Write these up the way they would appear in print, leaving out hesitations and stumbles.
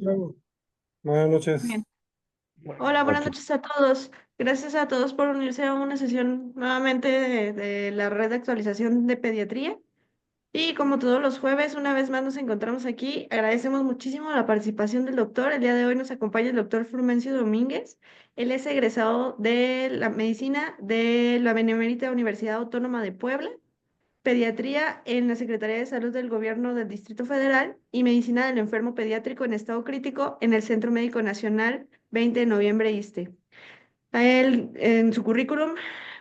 Claro. Buenas noches. Bien. Hola, buenas Noches. noches a todos. Gracias a todos por unirse a una sesión nuevamente de la red de actualización de pediatría. Y como todos los jueves, una vez más nos encontramos aquí. Agradecemos muchísimo la participación del doctor. El día de hoy nos acompaña el doctor Frumencio Domínguez. Él es egresado de la medicina de la Benemérita Universidad Autónoma de Puebla, pediatría en la Secretaría de Salud del Gobierno del Distrito Federal y medicina del enfermo pediátrico en estado crítico en el Centro Médico Nacional 20 de noviembre ISSSTE. A él, en su currículum,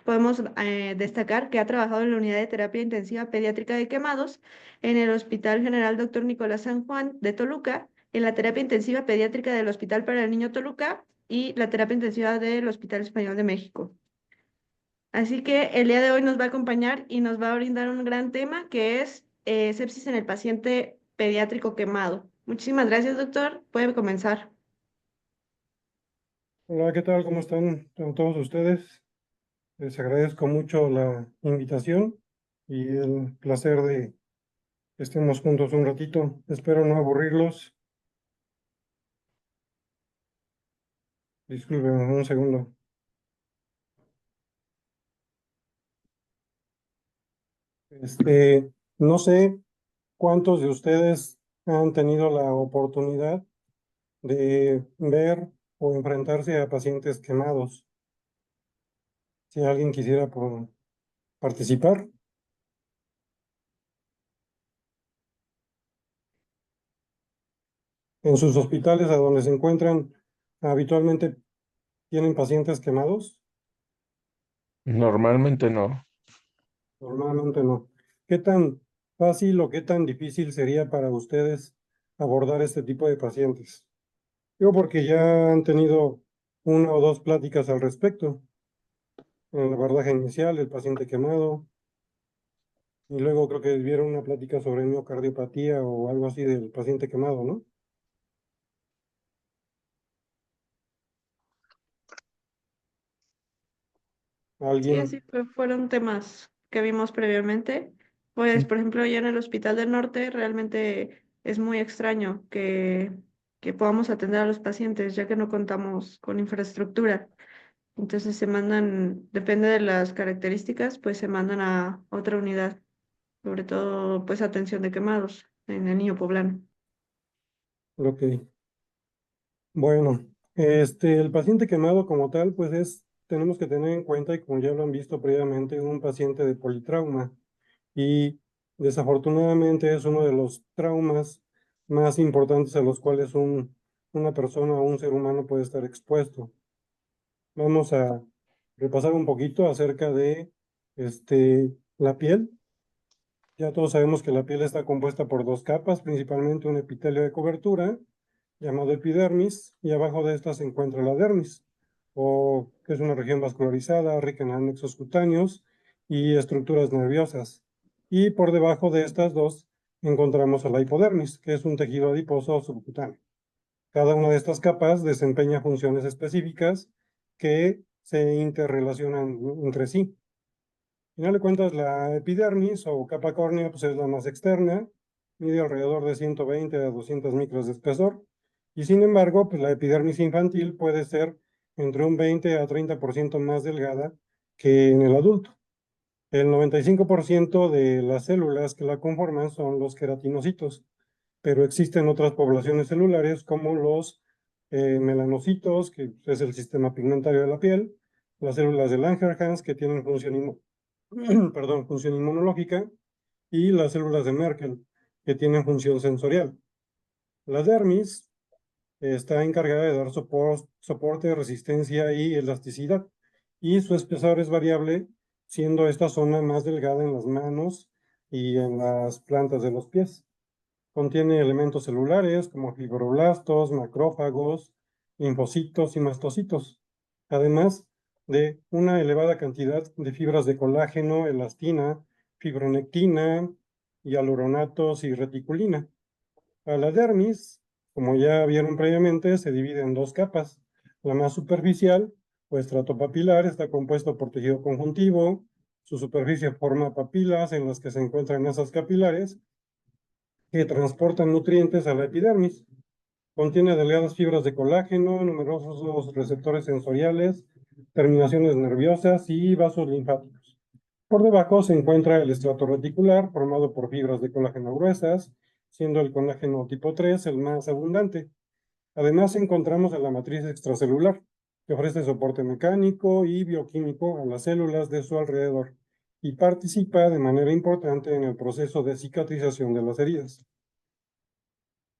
podemos destacar que ha trabajado en la unidad de terapia intensiva pediátrica de quemados en el Hospital General Dr. Nicolás San Juan de Toluca, en la terapia intensiva pediátrica del Hospital para el Niño Toluca y la terapia intensiva del Hospital Español de México. Así que el día de hoy nos va a acompañar y nos va a brindar un gran tema que es sepsis en el paciente pediátrico quemado. Muchísimas gracias, doctor. Puede comenzar. Hola, ¿qué tal? ¿Cómo están todos ustedes? Les agradezco mucho la invitación y el placer de que estemos juntos un ratito. Espero no aburrirlos. Disculpen un segundo. No sé cuántos de ustedes han tenido la oportunidad de ver o enfrentarse a pacientes quemados. Si alguien quisiera participar. En sus hospitales a donde se encuentran habitualmente tienen pacientes quemados. Normalmente no. Normalmente no. ¿Qué tan fácil o qué tan difícil sería para ustedes abordar este tipo de pacientes? Yo porque ya han tenido una o dos pláticas al respecto. En el abordaje inicial, el paciente quemado, y luego creo que vieron una plática sobre miocardiopatía o algo así del paciente quemado, ¿no? Sí, ¿Alguien? así fueron temas que vimos previamente. Pues, por ejemplo, ya en el Hospital del Norte realmente es muy extraño que podamos atender a los pacientes, ya que no contamos con infraestructura. Entonces se mandan, depende de las características, pues se mandan a otra unidad, sobre todo pues atención de quemados en el niño poblano. Ok. Bueno, el paciente quemado como tal, pues tenemos que tener en cuenta, y como ya lo han visto previamente, un paciente de politrauma. Y desafortunadamente es uno de los traumas más importantes a los cuales una persona o un ser humano puede estar expuesto. Vamos a repasar un poquito acerca de la piel. Ya todos sabemos que la piel está compuesta por dos capas, principalmente un epitelio de cobertura, llamado epidermis, y abajo de esta se encuentra la dermis, o que es una región vascularizada, rica en anexos cutáneos y estructuras nerviosas. Y por debajo de estas dos encontramos a la hipodermis, que es un tejido adiposo subcutáneo. Cada una de estas capas desempeña funciones específicas que se interrelacionan entre sí. Al final de cuentas, la epidermis o capa córnea pues es la más externa, mide alrededor de 120 a 200 micros de espesor, y sin embargo, pues la epidermis infantil puede ser entre un 20 a 30% más delgada que en el adulto. El 95% de las células que la conforman son los queratinocitos, pero existen otras poblaciones celulares como los melanocitos, que es el sistema pigmentario de la piel, las células de Langerhans, que tienen función inmunológica, y las células de Merkel, que tienen función sensorial. La dermis está encargada de dar soporte, resistencia y elasticidad, y su espesor es variable, siendo esta zona más delgada en las manos y en las plantas de los pies. Contiene elementos celulares como fibroblastos, macrófagos, linfocitos y mastocitos, además de una elevada cantidad de fibras de colágeno, elastina, fibronectina, hialuronatos y reticulina. A la dermis, como ya vieron previamente, se divide en dos capas. La más superficial, o estrato papilar, está compuesto por tejido conjuntivo. Su superficie forma papilas en las que se encuentran masas capilares que transportan nutrientes a la epidermis. Contiene delgadas fibras de colágeno, numerosos receptores sensoriales, terminaciones nerviosas y vasos linfáticos. Por debajo se encuentra el estrato reticular, formado por fibras de colágeno gruesas, siendo el colágeno tipo 3 el más abundante. Además, encontramos a la matriz extracelular, que ofrece soporte mecánico y bioquímico a las células de su alrededor y participa de manera importante en el proceso de cicatrización de las heridas.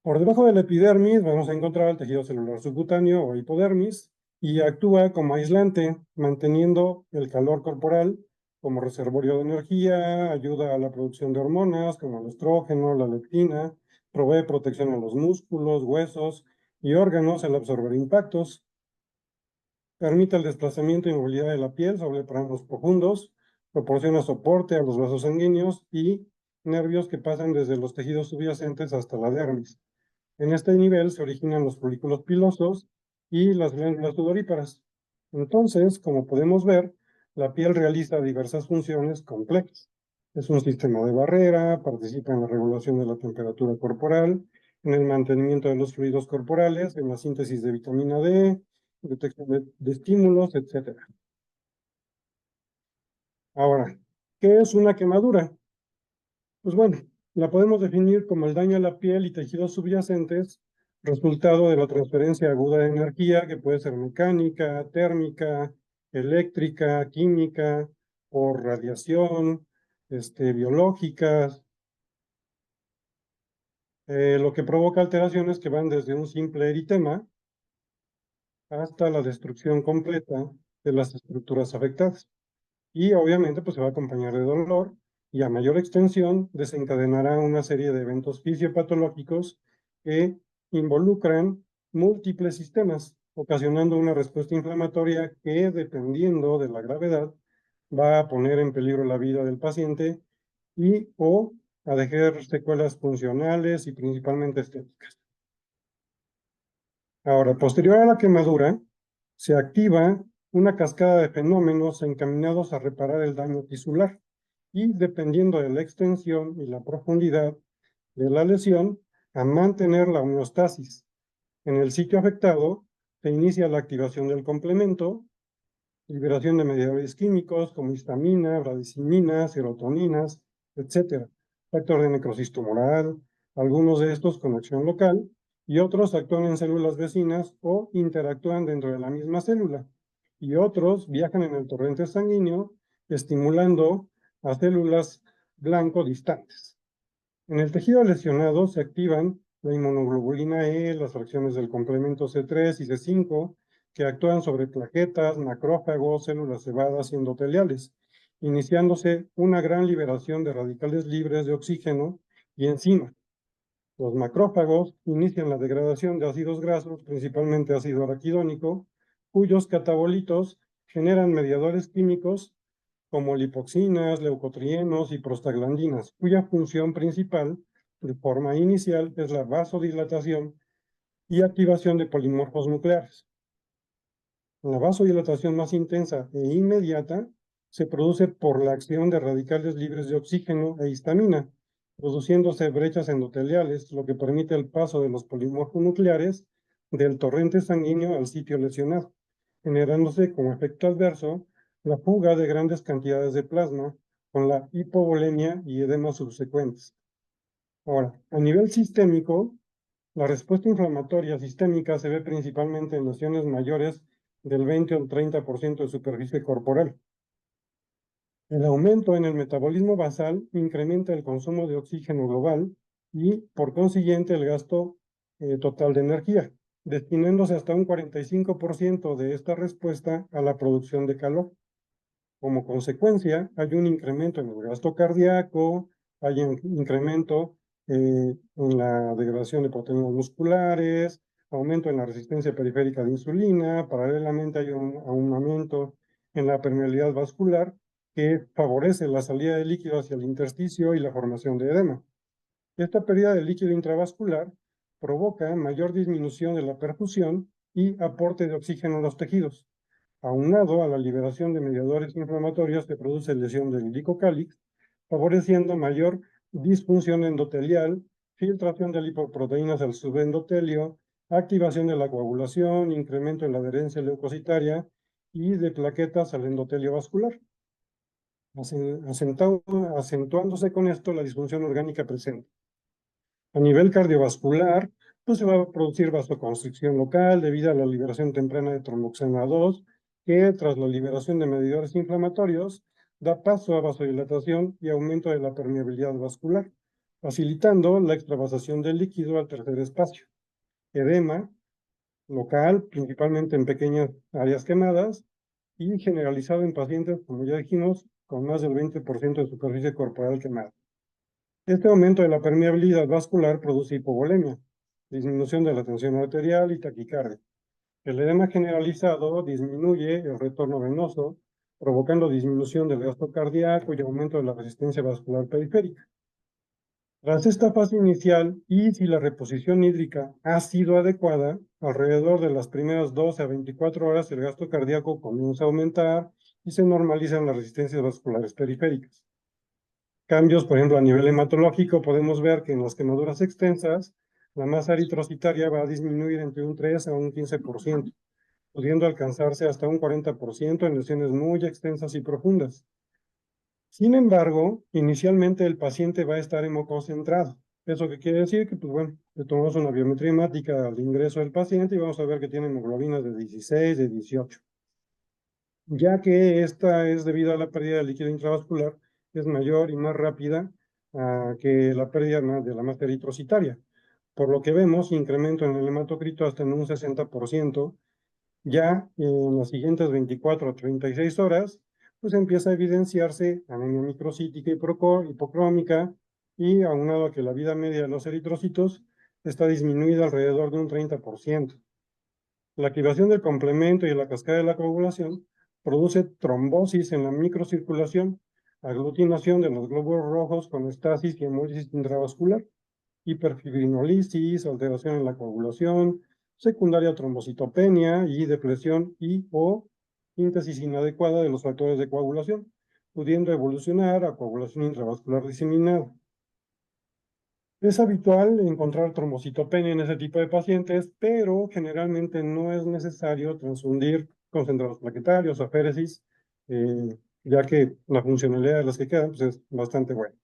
Por debajo de la epidermis vamos a encontrar el tejido celular subcutáneo o hipodermis y actúa como aislante, manteniendo el calor corporal como reservorio de energía, ayuda a la producción de hormonas como el estrógeno, la leptina, provee protección a los músculos, huesos y órganos al absorber impactos, permite el desplazamiento y movilidad de la piel sobre planos profundos, proporciona soporte a los vasos sanguíneos y nervios que pasan desde los tejidos subyacentes hasta la dermis. En este nivel se originan los folículos pilosos y las glándulas sudoríparas. Entonces, como podemos ver, la piel realiza diversas funciones complejas. Es un sistema de barrera, participa en la regulación de la temperatura corporal, en el mantenimiento de los fluidos corporales, en la síntesis de vitamina D, detección de estímulos, etc. Ahora, ¿qué es una quemadura? Pues bueno, la podemos definir como el daño a la piel y tejidos subyacentes, resultado de la transferencia aguda de energía, que puede ser mecánica, térmica, eléctrica, química, por radiación, biológicas, lo que provoca alteraciones que van desde un simple eritema hasta la destrucción completa de las estructuras afectadas. Y obviamente pues se va a acompañar de dolor y a mayor extensión desencadenará una serie de eventos fisiopatológicos que involucran múltiples sistemas, ocasionando una respuesta inflamatoria que, dependiendo de la gravedad, va a poner en peligro la vida del paciente y o a dejar secuelas funcionales y principalmente estéticas. Ahora, posterior a la quemadura, se activa una cascada de fenómenos encaminados a reparar el daño tisular y, dependiendo de la extensión y la profundidad de la lesión, a mantener la homeostasis. En el sitio afectado se inicia la activación del complemento, liberación de mediadores químicos como histamina, bradicimina, serotoninas, etc. Factor de necrosis tumoral, algunos de estos con acción local y otros actúan en células vecinas o interactúan dentro de la misma célula. Y otros viajan en el torrente sanguíneo, estimulando a células blanco distantes. En el tejido lesionado se activan la inmunoglobulina E, las fracciones del complemento C3 y C5, que actúan sobre plaquetas, macrófagos, células cebadas y endoteliales, iniciándose una gran liberación de radicales libres de oxígeno y enzimas. Los macrófagos inician la degradación de ácidos grasos, principalmente ácido araquidónico, cuyos catabolitos generan mediadores químicos como lipoxinas, leucotrienos y prostaglandinas, cuya función principal, de forma inicial, es la vasodilatación y activación de polimorfos nucleares. La vasodilatación más intensa e inmediata se produce por la acción de radicales libres de oxígeno e histamina, produciéndose brechas endoteliales, lo que permite el paso de los polimorfos nucleares del torrente sanguíneo al sitio lesionado, generándose como efecto adverso la fuga de grandes cantidades de plasma con la hipovolemia y edema subsecuentes. Ahora, a nivel sistémico, la respuesta inflamatoria sistémica se ve principalmente en lesiones mayores del 20 o 30% de superficie corporal. El aumento en el metabolismo basal incrementa el consumo de oxígeno global y, por consiguiente, el gasto total de energía, destinándose hasta un 45% de esta respuesta a la producción de calor. Como consecuencia, hay un incremento en el gasto cardíaco, hay un incremento en la degradación de proteínas musculares, aumento en la resistencia periférica de insulina, paralelamente hay un aumento en la permeabilidad vascular que favorece la salida de líquido hacia el intersticio y la formación de edema. Esta pérdida de líquido intravascular provoca mayor disminución de la perfusión y aporte de oxígeno a los tejidos. Aunado a la liberación de mediadores inflamatorios que produce lesión del glicocálix, favoreciendo mayor disfunción endotelial, filtración de lipoproteínas al subendotelio, activación de la coagulación, incremento en la adherencia leucocitaria y de plaquetas al endotelio vascular, acentuándose con esto la disfunción orgánica presente. A nivel cardiovascular, pues se va a producir vasoconstricción local debido a la liberación temprana de tromboxana 2, que tras la liberación de mediadores inflamatorios, da paso a vasodilatación y aumento de la permeabilidad vascular, facilitando la extravasación del líquido al tercer espacio. Edema local, principalmente en pequeñas áreas quemadas, y generalizado en pacientes, como ya dijimos, con más del 20% de superficie corporal quemada. Este aumento de la permeabilidad vascular produce hipovolemia, disminución de la tensión arterial y taquicardia. El edema generalizado disminuye el retorno venoso, provocando disminución del gasto cardíaco y aumento de la resistencia vascular periférica. Tras esta fase inicial, y si la reposición hídrica ha sido adecuada, alrededor de las primeras 12 a 24 horas el gasto cardíaco comienza a aumentar y se normalizan las resistencias vasculares periféricas. Cambios, por ejemplo, a nivel hematológico, podemos ver que en las quemaduras extensas, la masa eritrocitaria va a disminuir entre un 3 a un 15%, pudiendo alcanzarse hasta un 40% en lesiones muy extensas y profundas. Sin embargo, inicialmente el paciente va a estar hemoconcentrado. ¿Eso qué quiere decir? Que, pues bueno, le tomamos una biometría hemática al ingreso del paciente y vamos a ver que tiene hemoglobinas de 16, de 18. Ya que esta es debido a la pérdida de líquido intravascular, es mayor y más rápida que la pérdida de la masa eritrocitaria. Por lo que vemos incremento en el hematocrito hasta en un 60%, ya en las siguientes 24 a 36 horas, pues empieza a evidenciarse anemia microcítica y hipocrómica, y aunado a que la vida media de los eritrocitos está disminuida alrededor de un 30%. La activación del complemento y la cascada de la coagulación produce trombosis en la microcirculación, aglutinación de los glóbulos rojos con estasis y hemólisis intravascular, hiperfibrinolisis, alteración en la coagulación, secundaria trombocitopenia y depresión y o síntesis inadecuada de los factores de coagulación, pudiendo evolucionar a coagulación intravascular diseminada. Es habitual encontrar trombocitopenia en ese tipo de pacientes, pero generalmente no es necesario transfundir concentrados plaquetarios o aféresis, ya que la funcionalidad de las que quedan pues, es bastante buena.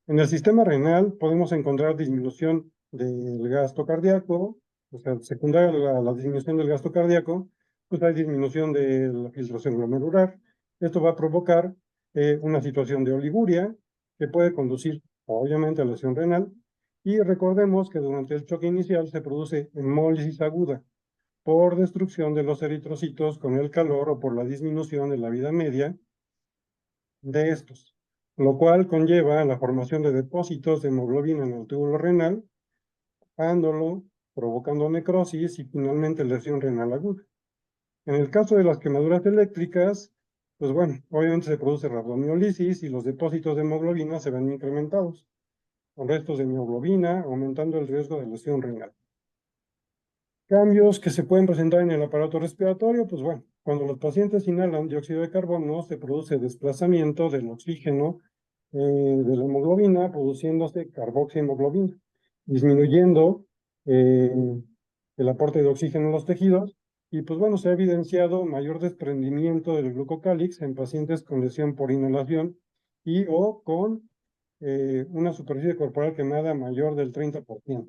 En el sistema renal podemos encontrar disminución del gasto cardíaco, o sea, secundaria a la disminución del gasto cardíaco, pues hay disminución de la filtración glomerular. Esto va a provocar una situación de oliguria que puede conducir obviamente a lesión renal. Y recordemos que durante el choque inicial se produce hemólisis aguda por destrucción de los eritrocitos con el calor o por la disminución de la vida media de estos, lo cual conlleva la formación de depósitos de hemoglobina en el túbulo renal, tapándolo, provocando necrosis y finalmente lesión renal aguda. En el caso de las quemaduras eléctricas, pues bueno, obviamente se produce rabdomiólisis y los depósitos de hemoglobina se ven incrementados, con restos de mioglobina, aumentando el riesgo de lesión renal. Cambios que se pueden presentar en el aparato respiratorio, pues bueno, cuando los pacientes inhalan dióxido de carbono, se produce desplazamiento del oxígeno de la hemoglobina, produciéndose carboxihemoglobina, disminuyendo el aporte de oxígeno en los tejidos, y pues bueno, se ha evidenciado mayor desprendimiento del glucocálix en pacientes con lesión por inhalación y o con una superficie corporal quemada mayor del 30%.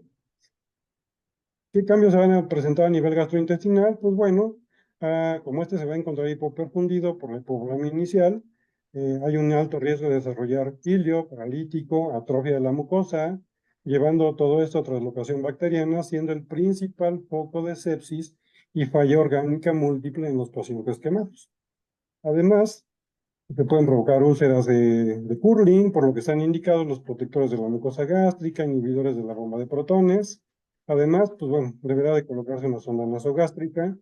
¿Qué cambios se van a presentar a nivel gastrointestinal? Pues bueno, como este se va a encontrar hipoperfundido por la hipovolemia inicial, hay un alto riesgo de desarrollar ilio, paralítico, atrofia de la mucosa, llevando todo esto a translocación bacteriana, siendo el principal foco de sepsis y falla orgánica múltiple en los pacientes quemados. Además, se pueden provocar úlceras de Curling, por lo que están indicados los protectores de la mucosa gástrica, inhibidores de la bomba de protones. Además, pues bueno, deberá de colocarse una sonda nasogástrica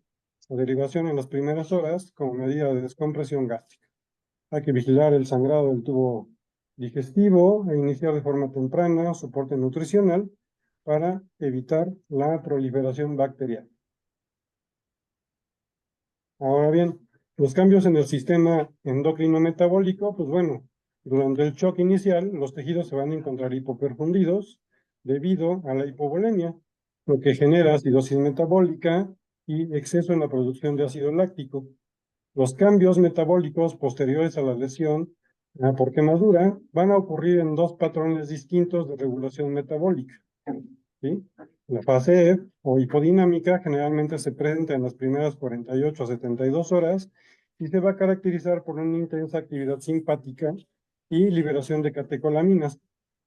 o derivación en las primeras horas como medida de descompresión gástrica. Hay que vigilar el sangrado del tubo digestivo e iniciar de forma temprana soporte nutricional para evitar la proliferación bacteriana. Ahora bien, los cambios en el sistema endocrino metabólico, pues bueno, durante el shock inicial, los tejidos se van a encontrar hipoperfundidos debido a la hipovolemia. lo que genera acidosis metabólica y exceso en la producción de ácido láctico. Los cambios metabólicos posteriores a la lesión por quemadura van a ocurrir en dos patrones distintos de regulación metabólica, ¿sí? La fase E o hipodinámica generalmente se presenta en las primeras 48 a 72 horas y se va a caracterizar por una intensa actividad simpática y liberación de catecolaminas,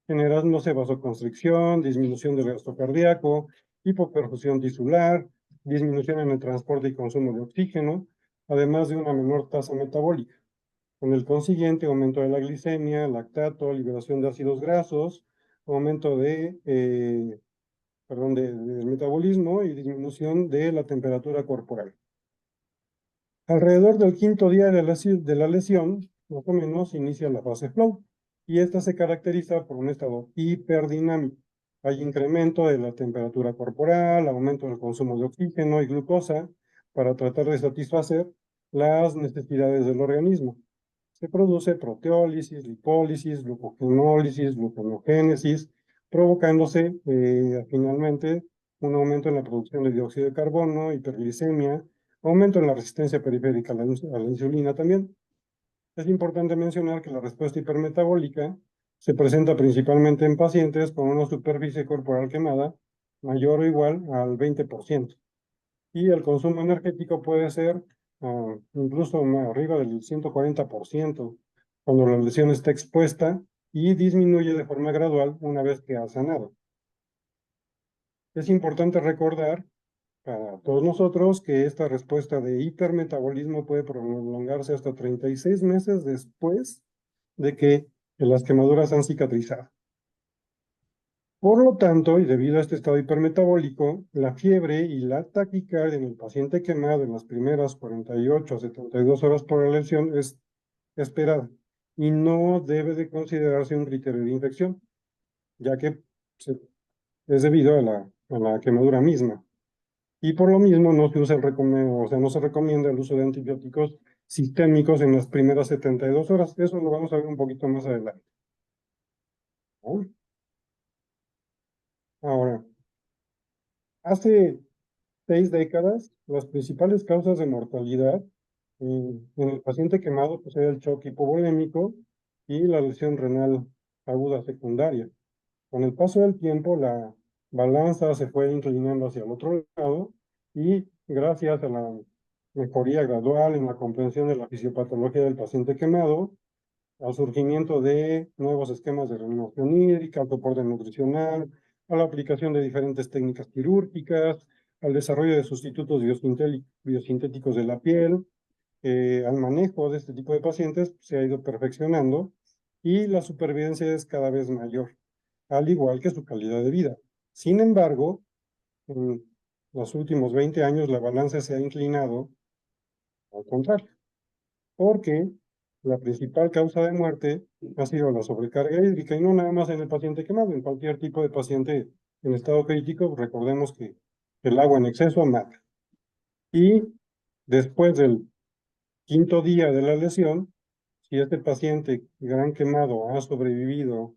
generándose vasoconstricción, disminución del gasto cardíaco, hipoperfusión tisular, disminución en el transporte y consumo de oxígeno, además de una menor tasa metabólica, con el consiguiente aumento de la glicemia, lactato, liberación de ácidos grasos, aumento del metabolismo y disminución de la temperatura corporal. Alrededor del quinto día de la lesión, más o menos, inicia la fase flow, y esta se caracteriza por un estado hiperdinámico. Hay incremento de la temperatura corporal, aumento del consumo de oxígeno y glucosa para tratar de satisfacer las necesidades del organismo. Se produce proteólisis, lipólisis, glucogenólisis, gluconeogénesis, provocándose finalmente un aumento en la producción de dióxido de carbono, hiperglicemia, aumento en la resistencia periférica a la insulina también. Es importante mencionar que la respuesta hipermetabólica se presenta principalmente en pacientes con una superficie corporal quemada mayor o igual al 20%. Y el consumo energético puede ser incluso arriba del 140% cuando la lesión está expuesta y disminuye de forma gradual una vez que ha sanado. Es importante recordar para todos nosotros que esta respuesta de hipermetabolismo puede prolongarse hasta 36 meses después de que las quemaduras han cicatrizado. Por lo tanto, y debido a este estado hipermetabólico, la fiebre y la taquicardia en el paciente quemado en las primeras 48 a 72 horas por la lesión es esperada y no debe de considerarse un criterio de infección, ya que es debido a la quemadura misma. Y por lo mismo no se usa no se recomienda el uso de antibióticos sistémicos en las primeras 72 horas. Eso lo vamos a ver un poquito más adelante, ¿no? Ahora, hace 6 décadas, las principales causas de mortalidad en el paciente quemado pues, era el shock hipovolémico y la lesión renal aguda secundaria. Con el paso del tiempo, la balanza se fue inclinando hacia el otro lado y gracias a la mejoría gradual en la comprensión de la fisiopatología del paciente quemado, al surgimiento de nuevos esquemas de reanimación hídrica, al soporte nutricional, a la aplicación de diferentes técnicas quirúrgicas, al desarrollo de sustitutos biosintéticos de la piel, al manejo de este tipo de pacientes se ha ido perfeccionando y la supervivencia es cada vez mayor, al igual que su calidad de vida. Sin embargo, en los últimos 20 años la balanza se ha inclinado al contrario, porque la principal causa de muerte ha sido la sobrecarga hídrica y no nada más en el paciente quemado, en cualquier tipo de paciente en estado crítico, recordemos que el agua en exceso mata. Y después del quinto día de la lesión, si este paciente gran quemado ha sobrevivido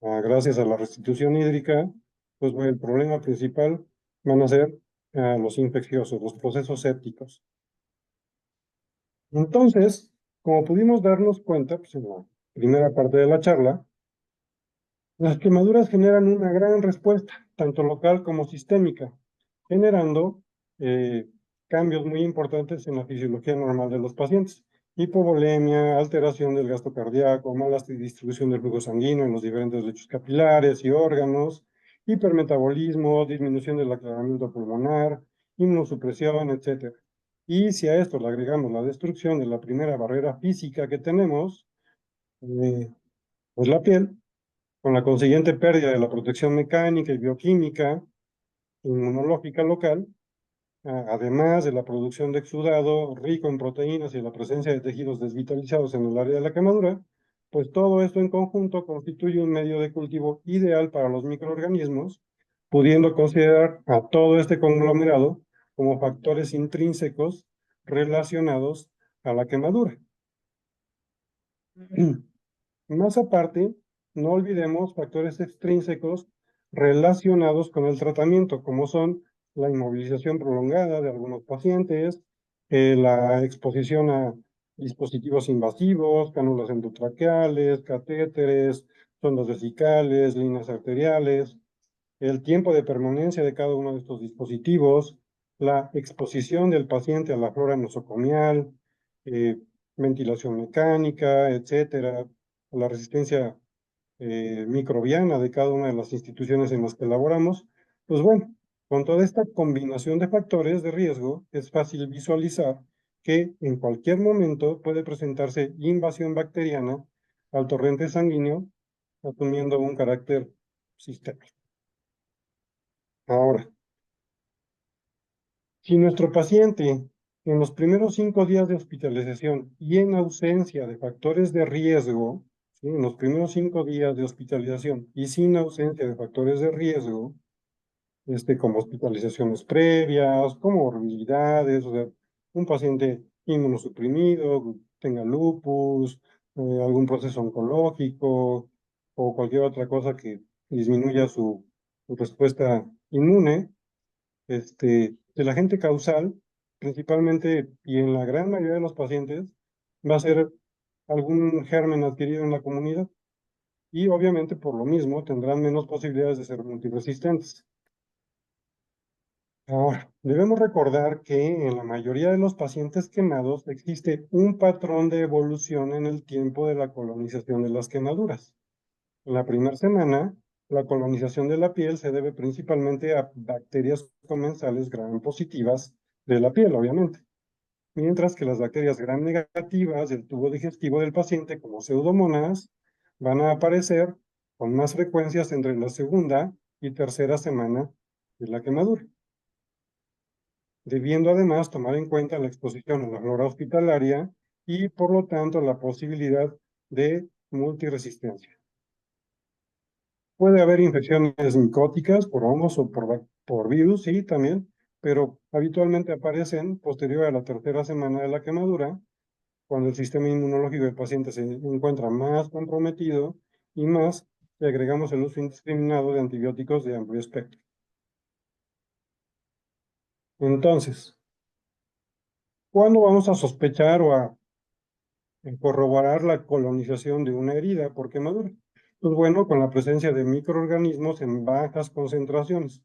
gracias a la restitución hídrica, pues bueno, el problema principal van a ser los infecciosos, los procesos sépticos. Entonces, como pudimos darnos cuenta pues, en la primera parte de la charla, las quemaduras generan una gran respuesta, tanto local como sistémica, generando cambios muy importantes en la fisiología normal de los pacientes. Hipovolemia, alteración del gasto cardíaco, mala distribución del flujo sanguíneo en los diferentes lechos capilares y órganos, hipermetabolismo, disminución del aclaramiento pulmonar, inmunosupresión, etc. Y si a esto le agregamos la destrucción de la primera barrera física que tenemos, pues la piel, con la consiguiente pérdida de la protección mecánica y bioquímica inmunológica local, además de la producción de exudado rico en proteínas y la presencia de tejidos desvitalizados en el área de la quemadura, pues todo esto en conjunto constituye un medio de cultivo ideal para los microorganismos, pudiendo considerar a todo este conglomerado como factores intrínsecos relacionados a la quemadura. Más aparte, no olvidemos factores extrínsecos relacionados con el tratamiento, como son la inmovilización prolongada de algunos pacientes, la exposición a dispositivos invasivos, cánulas endotraqueales, catéteres, sondas vesicales, líneas arteriales, el tiempo de permanencia de cada uno de estos dispositivos, la exposición del paciente a la flora nosocomial, eh, ventilación mecánica, etcétera, la resistencia microbiana de cada una de las instituciones en las que laboramos. Pues bueno, con toda esta combinación de factores de riesgo, es fácil visualizar que en cualquier momento puede presentarse invasión bacteriana al torrente sanguíneo, asumiendo un carácter sistémico. Ahora, si nuestro paciente en los primeros 5 días de hospitalización y en ausencia de factores de riesgo, ¿sí? En los primeros 5 días de hospitalización y sin ausencia de factores de riesgo, como hospitalizaciones previas, comorbilidades, o sea, un paciente inmunosuprimido, tenga lupus, algún proceso oncológico o cualquier otra cosa que disminuya su respuesta inmune, el agente causal, principalmente y en la gran mayoría de los pacientes, va a ser algún germen adquirido en la comunidad y obviamente por lo mismo tendrán menos posibilidades de ser multiresistentes. Ahora, debemos recordar que en la mayoría de los pacientes quemados existe un patrón de evolución en el tiempo de la colonización de las quemaduras. En la primera semana, la colonización de la piel se debe principalmente a bacterias comensales gram positivas de la piel, obviamente, mientras que las bacterias gram negativas del tubo digestivo del paciente, como pseudomonas, van a aparecer con más frecuencias entre la segunda y tercera semana de la quemadura, debiendo además tomar en cuenta la exposición a la flora hospitalaria y, por lo tanto, la posibilidad de multiresistencia. Puede haber infecciones micóticas por hongos o por virus, sí, también, pero habitualmente aparecen posterior a la tercera semana de la quemadura, cuando el sistema inmunológico del paciente se encuentra más comprometido y más le agregamos el uso indiscriminado de antibióticos de amplio espectro. Entonces, ¿cuándo vamos a sospechar o a corroborar la colonización de una herida por quemadura? Pues bueno, con la presencia de microorganismos en bajas concentraciones,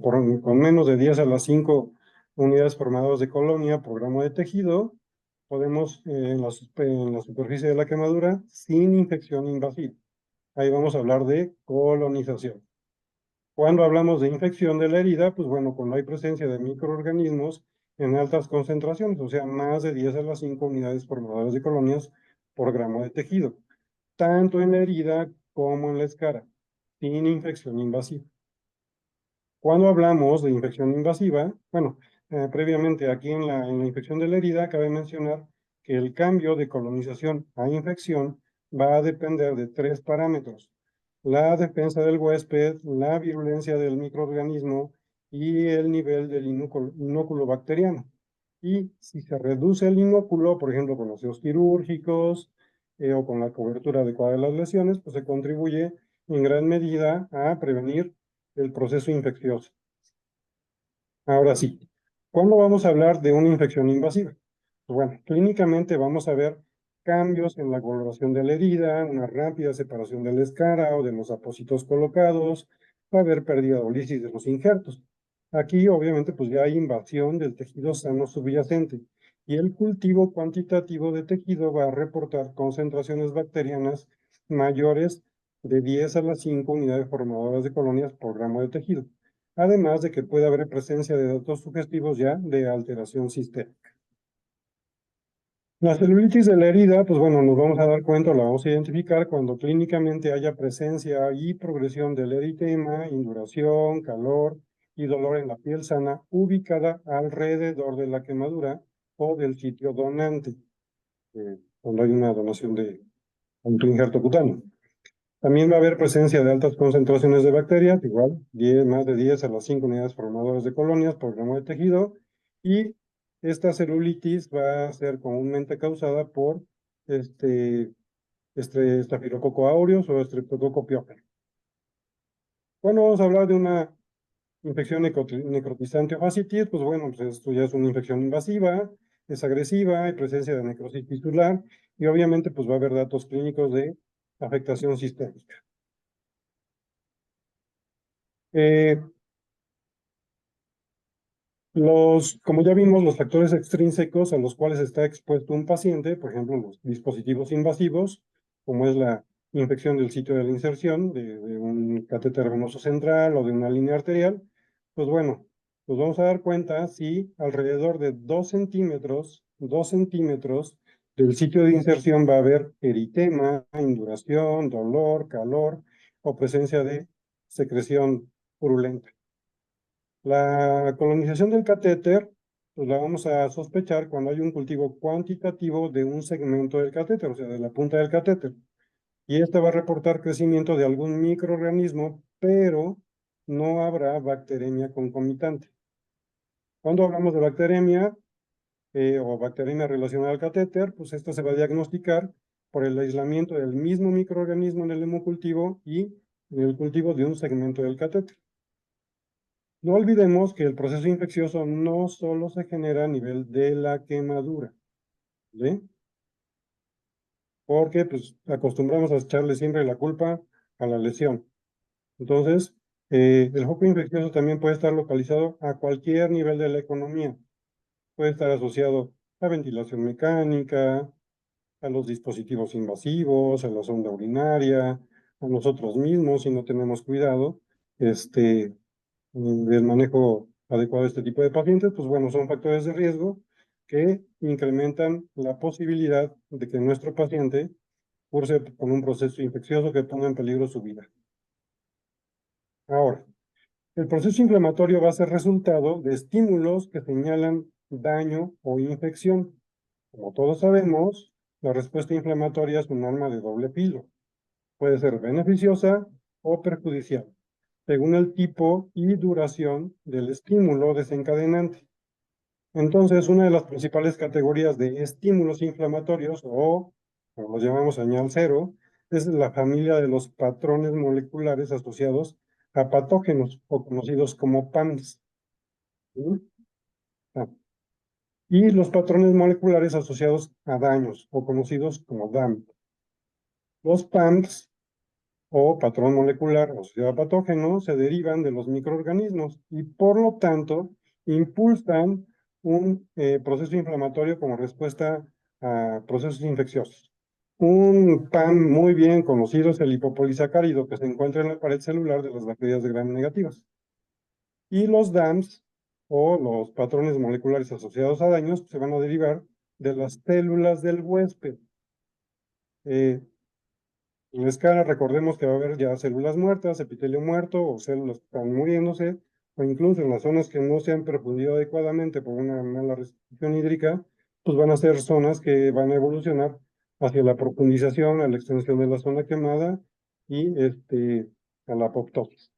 con menos de 10 a las 5 unidades formadoras de colonia por gramo de tejido, podemos en la superficie de la quemadura sin infección invasiva. Ahí vamos a hablar de colonización. Cuando hablamos de infección de la herida, pues bueno, cuando hay presencia de microorganismos en altas concentraciones, o sea, más de 10 a las 5 unidades formadoras de colonias por gramo de tejido, tanto en la herida como en la escara, sin infección invasiva. Cuando hablamos de infección invasiva, bueno, previamente aquí en la infección de la herida, cabe mencionar que el cambio de colonización a infección va a depender de 3 parámetros: la defensa del huésped, la virulencia del microorganismo y el nivel del inóculo bacteriano. Y si se reduce el inóculo, por ejemplo, con aseos quirúrgicos o con la cobertura adecuada de las lesiones, pues se contribuye en gran medida a prevenir el proceso infeccioso. Ahora sí, ¿cuándo vamos a hablar de una infección invasiva? Pues bueno, clínicamente vamos a ver cambios en la coloración de la herida, una rápida separación de la escara o de los apósitos colocados, va a haber pérdida o lisis de los injertos. Aquí, obviamente, pues ya hay invasión del tejido sano subyacente y el cultivo cuantitativo de tejido va a reportar concentraciones bacterianas mayores de 10 a las 5 unidades formadoras de colonias por gramo de tejido, además de que puede haber presencia de datos sugestivos ya de alteración sistémica. La celulitis de la herida, pues bueno, nos vamos a dar cuenta, la vamos a identificar cuando clínicamente haya presencia y progresión del eritema, induración, calor y dolor en la piel sana ubicada alrededor de la quemadura o del sitio donante, cuando hay una donación de autoinjerto cutáneo. También va a haber presencia de altas concentraciones de bacterias, igual, más de 10 a las 5 unidades formadoras de colonias por gramo de tejido, y esta celulitis va a ser comúnmente causada por Staphylococcus aureus o Streptococcus pyogenes. Bueno, vamos a hablar de una infección necrotizante o fascitis, pues bueno, pues esto ya es una infección invasiva, es agresiva, hay presencia de necrosis tisular y obviamente pues va a haber datos clínicos de afectación sistémica. Eh, como ya vimos, los factores extrínsecos a los cuales está expuesto un paciente, por ejemplo, los dispositivos invasivos, como es la infección del sitio de la inserción de un catéter venoso central o de una línea arterial, pues bueno, nos vamos a dar cuenta si alrededor de 2 centímetros del sitio de inserción va a haber eritema, induración, dolor, calor o presencia de secreción purulenta. La colonización del catéter, pues la vamos a sospechar cuando hay un cultivo cuantitativo de un segmento del catéter, o sea, de la punta del catéter. Y este va a reportar crecimiento de algún microorganismo, pero no habrá bacteremia concomitante. Cuando hablamos de bacteremia o bacteremia relacionada al catéter, pues esta se va a diagnosticar por el aislamiento del mismo microorganismo en el hemocultivo y en el cultivo de un segmento del catéter. No olvidemos que el proceso infeccioso no solo se genera a nivel de la quemadura, ¿sí? Porque pues acostumbramos a echarle siempre la culpa a la lesión. Entonces, el foco infeccioso también puede estar localizado a cualquier nivel de la economía. Puede estar asociado a ventilación mecánica, a los dispositivos invasivos, a la sonda urinaria, a nosotros mismos si no tenemos cuidado. Del manejo adecuado de este tipo de pacientes, pues bueno, son factores de riesgo que incrementan la posibilidad de que nuestro paciente curse con un proceso infeccioso que ponga en peligro su vida. Ahora, el proceso inflamatorio va a ser resultado de estímulos que señalan daño o infección. Como todos sabemos, la respuesta inflamatoria es un arma de doble filo. Puede ser beneficiosa o perjudicial, según el tipo y duración del estímulo desencadenante. Entonces, una de las principales categorías de estímulos inflamatorios, o como los llamamos señal cero, es la familia de los patrones moleculares asociados a patógenos o conocidos como PAMs. ¿Sí? Ah, y los patrones moleculares asociados a daños o conocidos como DAM. Los PAMs o patrón molecular asociado a patógeno se derivan de los microorganismos y por lo tanto impulsan un proceso inflamatorio como respuesta a procesos infecciosos. Un PAM muy bien conocido es el lipopolisacárido que se encuentra en la pared celular de las bacterias de gram negativas. Y los DAMs o los patrones moleculares asociados a daños se van a derivar de las células del huésped. En la escala recordemos que va a haber ya células muertas, epitelio muerto o células que están muriéndose, o incluso en las zonas que no se han perfundido adecuadamente por una mala restricción hídrica, pues van a ser zonas que van a evolucionar hacia la profundización, a la extensión de la zona quemada y a la apoptosis.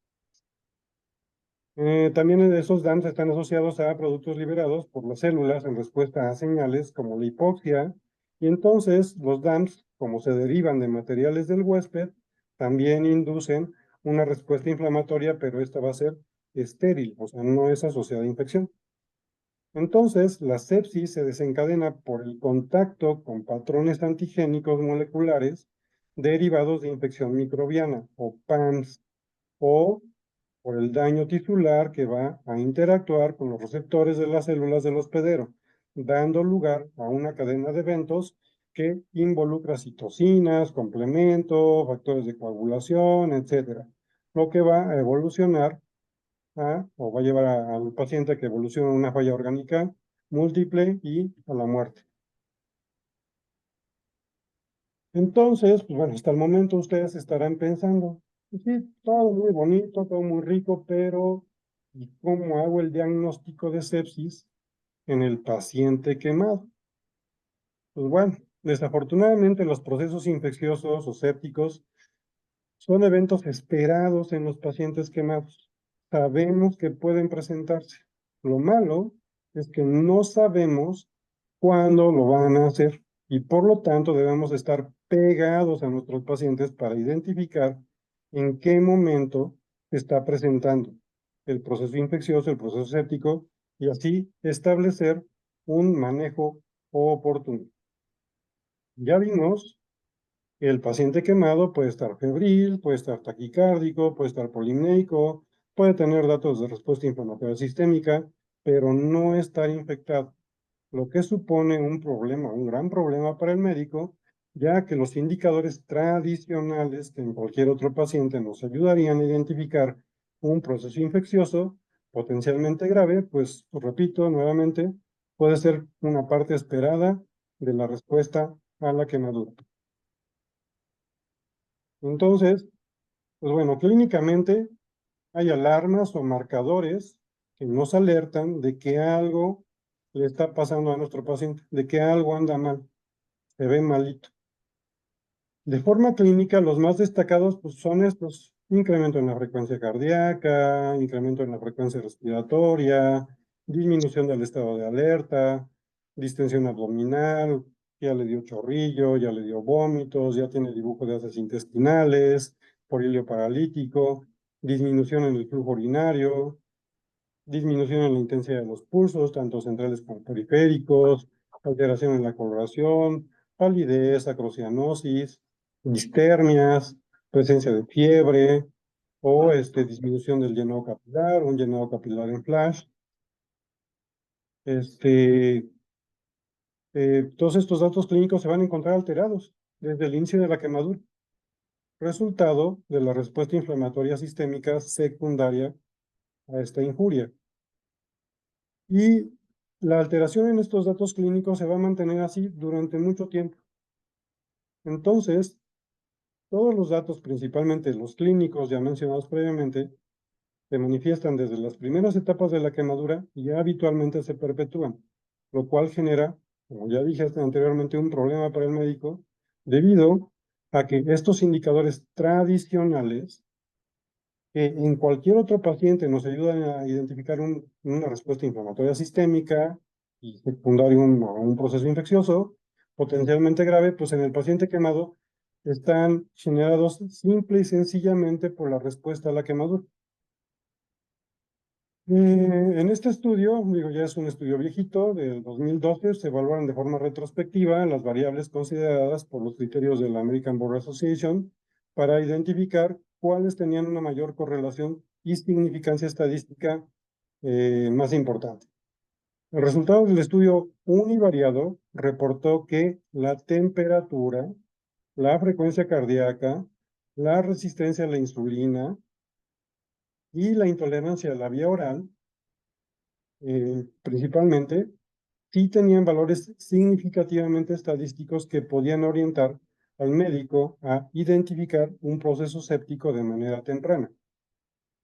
También esos DAMs están asociados a productos liberados por las células en respuesta a señales como la hipoxia, y entonces los DAMs, como se derivan de materiales del huésped, también inducen una respuesta inflamatoria, pero esta va a ser estéril, o sea, no es asociada a infección. Entonces, la sepsis se desencadena por el contacto con patrones antigénicos moleculares derivados de infección microbiana, o PAMS, o por el daño tisular que va a interactuar con los receptores de las células del hospedero, dando lugar a una cadena de eventos que involucra citocinas, complemento, factores de coagulación, etcétera, lo que va a evolucionar o va a llevar al paciente a que evolucione a una falla orgánica múltiple y a la muerte. Entonces, pues bueno, hasta el momento ustedes estarán pensando, pues sí, todo muy bonito, todo muy rico, pero ¿y cómo hago el diagnóstico de sepsis en el paciente quemado? Pues bueno, desafortunadamente los procesos infecciosos o sépticos son eventos esperados en los pacientes quemados. Sabemos que pueden presentarse. Lo malo es que no sabemos cuándo lo van a hacer y por lo tanto debemos estar pegados a nuestros pacientes para identificar en qué momento está presentando el proceso infeccioso, el proceso séptico, y así establecer un manejo oportuno. Ya vimos que el paciente quemado puede estar febril, puede estar taquicárdico, puede estar polimnéico, puede tener datos de respuesta inflamatoria sistémica, pero no estar infectado, lo que supone un problema, un gran problema para el médico, ya que los indicadores tradicionales que en cualquier otro paciente nos ayudarían a identificar un proceso infeccioso potencialmente grave, pues repito nuevamente, puede ser una parte esperada de la respuesta a la quemadura. Entonces, pues bueno, clínicamente hay alarmas o marcadores que nos alertan de que algo le está pasando a nuestro paciente, de que algo anda mal, se ve malito. De forma clínica, los más destacados pues, son estos: incremento en la frecuencia cardíaca, incremento en la frecuencia respiratoria, disminución del estado de alerta, distensión abdominal, ya le dio chorrillo, ya le dio vómitos, ya tiene dibujo de heces intestinales, porhílio paralítico, disminución en el flujo urinario, disminución en la intensidad de los pulsos, tanto centrales como periféricos, alteración en la coloración, palidez, acrocianosis, distermias, presencia de fiebre o disminución del llenado capilar, un llenado capilar en flash. Todos estos datos clínicos se van a encontrar alterados desde el inicio de la quemadura, resultado de la respuesta inflamatoria sistémica secundaria a esta injuria. Y la alteración en estos datos clínicos se va a mantener así durante mucho tiempo. Entonces, todos los datos, principalmente los clínicos ya mencionados previamente, se manifiestan desde las primeras etapas de la quemadura y ya habitualmente se perpetúan, lo cual genera, como ya dije anteriormente, un problema para el médico debido a que estos indicadores tradicionales que en cualquier otro paciente nos ayudan a identificar una respuesta inflamatoria sistémica y secundario a un proceso infeccioso potencialmente grave, pues en el paciente quemado están generados simple y sencillamente por la respuesta a la quemadura. En este estudio, digo, ya es un estudio viejito, del 2012, se evaluaron de forma retrospectiva las variables consideradas por los criterios de la American Board Association para identificar cuáles tenían una mayor correlación y significancia estadística más importante. El resultado del estudio univariado reportó que la temperatura, la frecuencia cardíaca, la resistencia a la insulina y la intolerancia a la vía oral principalmente, sí tenían valores significativamente estadísticos que podían orientar al médico a identificar un proceso séptico de manera temprana.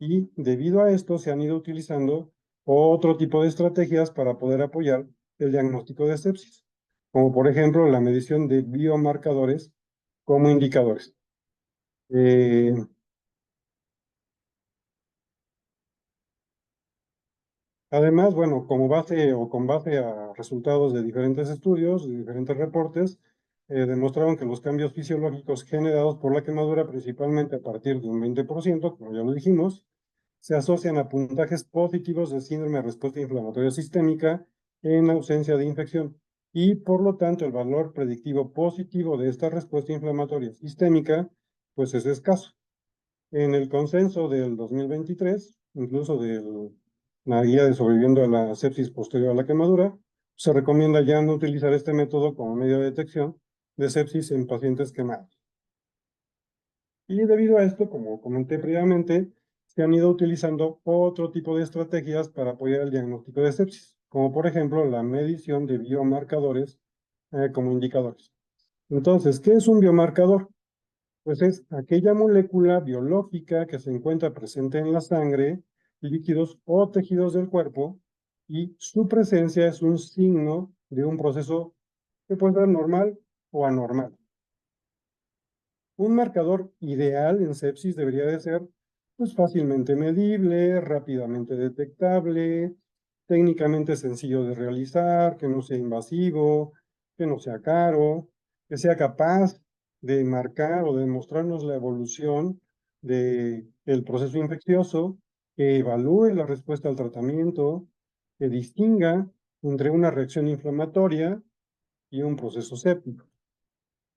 Y debido a esto se han ido utilizando otro tipo de estrategias para poder apoyar el diagnóstico de sepsis, como por ejemplo la medición de biomarcadores como indicadores. Además, bueno, como base o con base a resultados de diferentes estudios, de diferentes reportes, demostraron que los cambios fisiológicos generados por la quemadura, principalmente a partir de un 20%, como ya lo dijimos, se asocian a puntajes positivos de síndrome de respuesta inflamatoria sistémica en ausencia de infección. Y por lo tanto, el valor predictivo positivo de esta respuesta inflamatoria sistémica, pues es escaso. En el consenso del 2023, incluso del la guía de sobreviviendo a la sepsis posterior a la quemadura, se recomienda ya no utilizar este método como medio de detección de sepsis en pacientes quemados. Y debido a esto, como comenté previamente, se han ido utilizando otro tipo de estrategias para apoyar el diagnóstico de sepsis, como por ejemplo la medición de biomarcadores como indicadores. Entonces, ¿qué es un biomarcador? Pues es aquella molécula biológica que se encuentra presente en la sangre, líquidos o tejidos del cuerpo, y su presencia es un signo de un proceso que puede ser normal o anormal. Un marcador ideal en sepsis debería de ser pues, fácilmente medible, rápidamente detectable, técnicamente sencillo de realizar, que no sea invasivo, que no sea caro, que sea capaz de marcar o de mostrarnos la evolución del proceso infeccioso, que evalúe la respuesta al tratamiento, que distinga entre una reacción inflamatoria y un proceso séptico.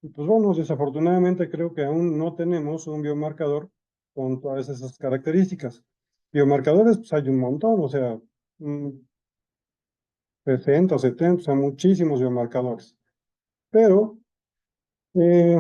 Y pues bueno, desafortunadamente creo que aún no tenemos un biomarcador con todas esas características. Biomarcadores, pues hay un montón, o sea, 60 o 70, o sea, muchísimos biomarcadores. Pero, eh,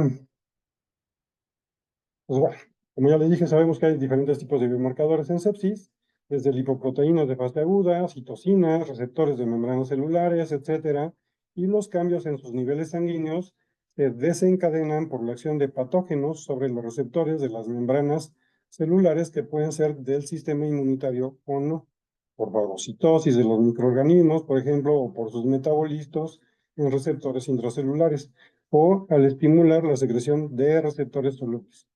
pues bueno, como ya les dije, sabemos que hay diferentes tipos de biomarcadores en sepsis, desde lipoproteínas de fase aguda, citocinas, receptores de membranas celulares, etcétera, y los cambios en sus niveles sanguíneos se desencadenan por la acción de patógenos sobre los receptores de las membranas celulares que pueden ser del sistema inmunitario o no, por fagocitosis de los microorganismos, por ejemplo, o por sus metabolitos en receptores intracelulares, o al estimular la secreción de receptores solubles.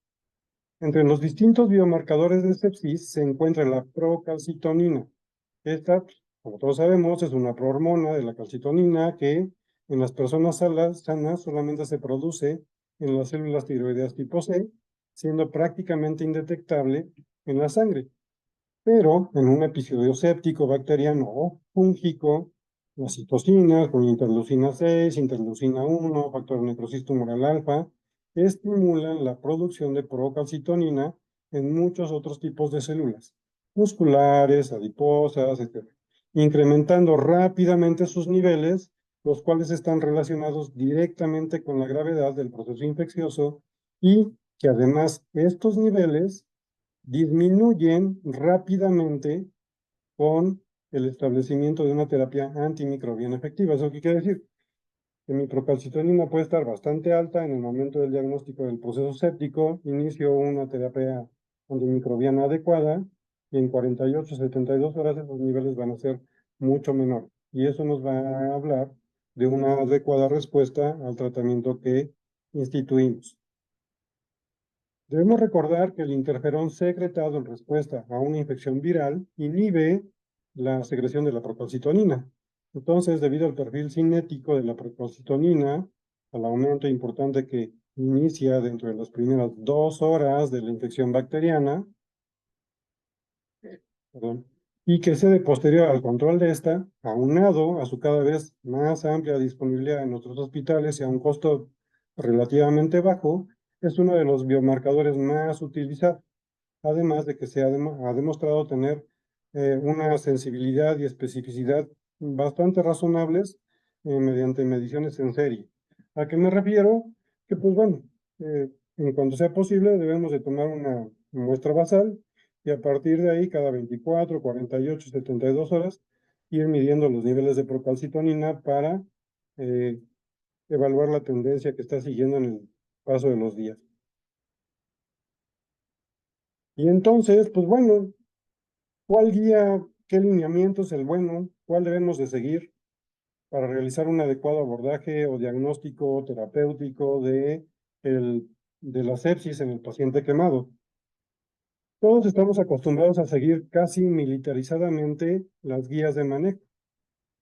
Entre los distintos biomarcadores de sepsis se encuentra la procalcitonina. Esta, pues, como todos sabemos, es una prohormona de la calcitonina que en las personas sanas solamente se produce en las células tiroideas tipo C, siendo prácticamente indetectable en la sangre. Pero en un episodio séptico bacteriano o fúngico, las citocinas con interleucina 6, interleucina 1, factor de necrosis tumoral alfa, estimulan la producción de procalcitonina en muchos otros tipos de células, musculares, adiposas, etc., incrementando rápidamente sus niveles, los cuales están relacionados directamente con la gravedad del proceso infeccioso y que además estos niveles disminuyen rápidamente con el establecimiento de una terapia antimicrobiana efectiva. ¿Eso qué quiere decir? Que mi procalcitonina puede estar bastante alta en el momento del diagnóstico del proceso séptico, inicio una terapia antimicrobiana adecuada y en 48, 72 horas esos niveles van a ser mucho menores. Y eso nos va a hablar de una adecuada respuesta al tratamiento que instituimos. Debemos recordar que el interferón secretado en respuesta a una infección viral inhibe la secreción de la procalcitonina. Entonces, debido al perfil cinético de la procalcitonina, al aumento importante que inicia dentro de las primeras 2 horas de la infección bacteriana, perdón, y que se dé posterior al control de esta, aunado a su cada vez más amplia disponibilidad en nuestros hospitales y a un costo relativamente bajo, es uno de los biomarcadores más utilizados, además de que ha demostrado tener una sensibilidad y especificidad bastante razonables mediante mediciones en serie. ¿A qué me refiero? Que pues bueno, en cuanto sea posible debemos de tomar una muestra basal y a partir de ahí cada 24, 48, 72 horas ir midiendo los niveles de procalcitonina para eh, evaluar la tendencia que está siguiendo en el paso de los días. Y entonces, pues bueno, ¿cuál guía, qué lineamiento es el bueno? ¿Cuál debemos de seguir para realizar un adecuado abordaje o diagnóstico terapéutico de la sepsis en el paciente quemado? Todos estamos acostumbrados a seguir casi militarizadamente las guías de manejo.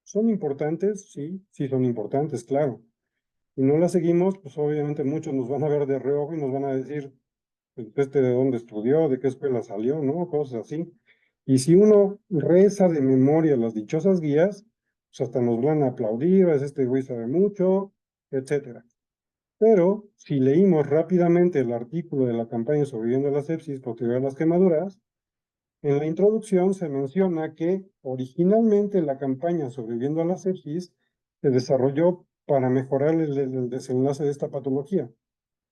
¿Son importantes? Sí, sí son importantes, claro. Y no las seguimos, pues obviamente muchos nos van a ver de reojo y nos van a decir, pues, de dónde estudió, de qué escuela salió, ¿no? Cosas así. Y si uno reza de memoria las dichosas guías, pues hasta nos van a aplaudir, es este güey sabe mucho, etcétera. Pero si leímos rápidamente el artículo de la campaña Sobreviviendo a la sepsis posterior a las quemaduras, en la introducción se menciona que originalmente la campaña Sobreviviendo a la sepsis se desarrolló para mejorar el desenlace de esta patología.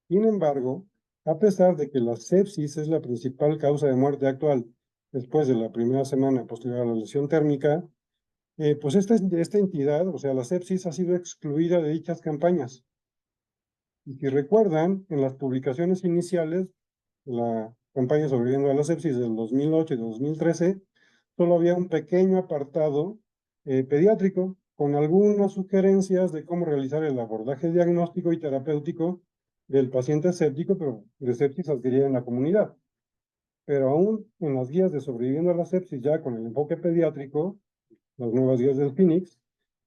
Sin embargo, a pesar de que la sepsis es la principal causa de muerte actual después de la primera semana posterior a la lesión térmica, pues esta entidad, o sea, la sepsis, ha sido excluida de dichas campañas. Y si recuerdan, en las publicaciones iniciales, la campaña Sobreviviendo a la sepsis del 2008 y 2013, solo había un pequeño apartado pediátrico con algunas sugerencias de cómo realizar el abordaje diagnóstico y terapéutico del paciente séptico, pero de sepsis adquirida en la comunidad. Pero aún en las guías de Sobreviviendo a la sepsis, ya con el enfoque pediátrico, las nuevas guías del Phoenix,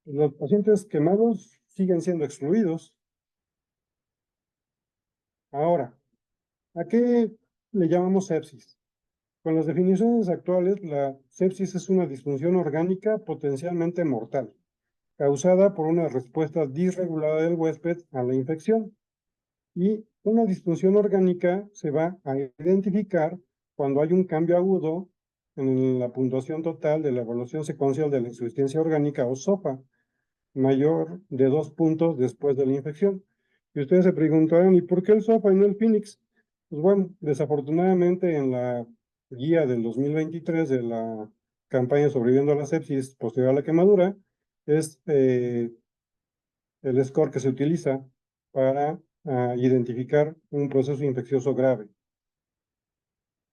los pacientes quemados siguen siendo excluidos. Ahora, ¿a qué le llamamos sepsis. Con las definiciones actuales, la sepsis es una disfunción orgánica potencialmente mortal, causada por una respuesta disregulada del huésped a la infección. Y una disfunción orgánica se va a identificar cuando hay un cambio agudo en la puntuación total de la evaluación secuencial de la insuficiencia orgánica o SOFA, mayor de 2 puntos después de la infección. Y ustedes se preguntarán, ¿y por qué el SOFA y no el Phoenix? Pues bueno, desafortunadamente en la guía del 2023 de la campaña Sobreviviendo a la sepsis posterior a la quemadura, es el score que se utiliza para identificar un proceso infeccioso grave.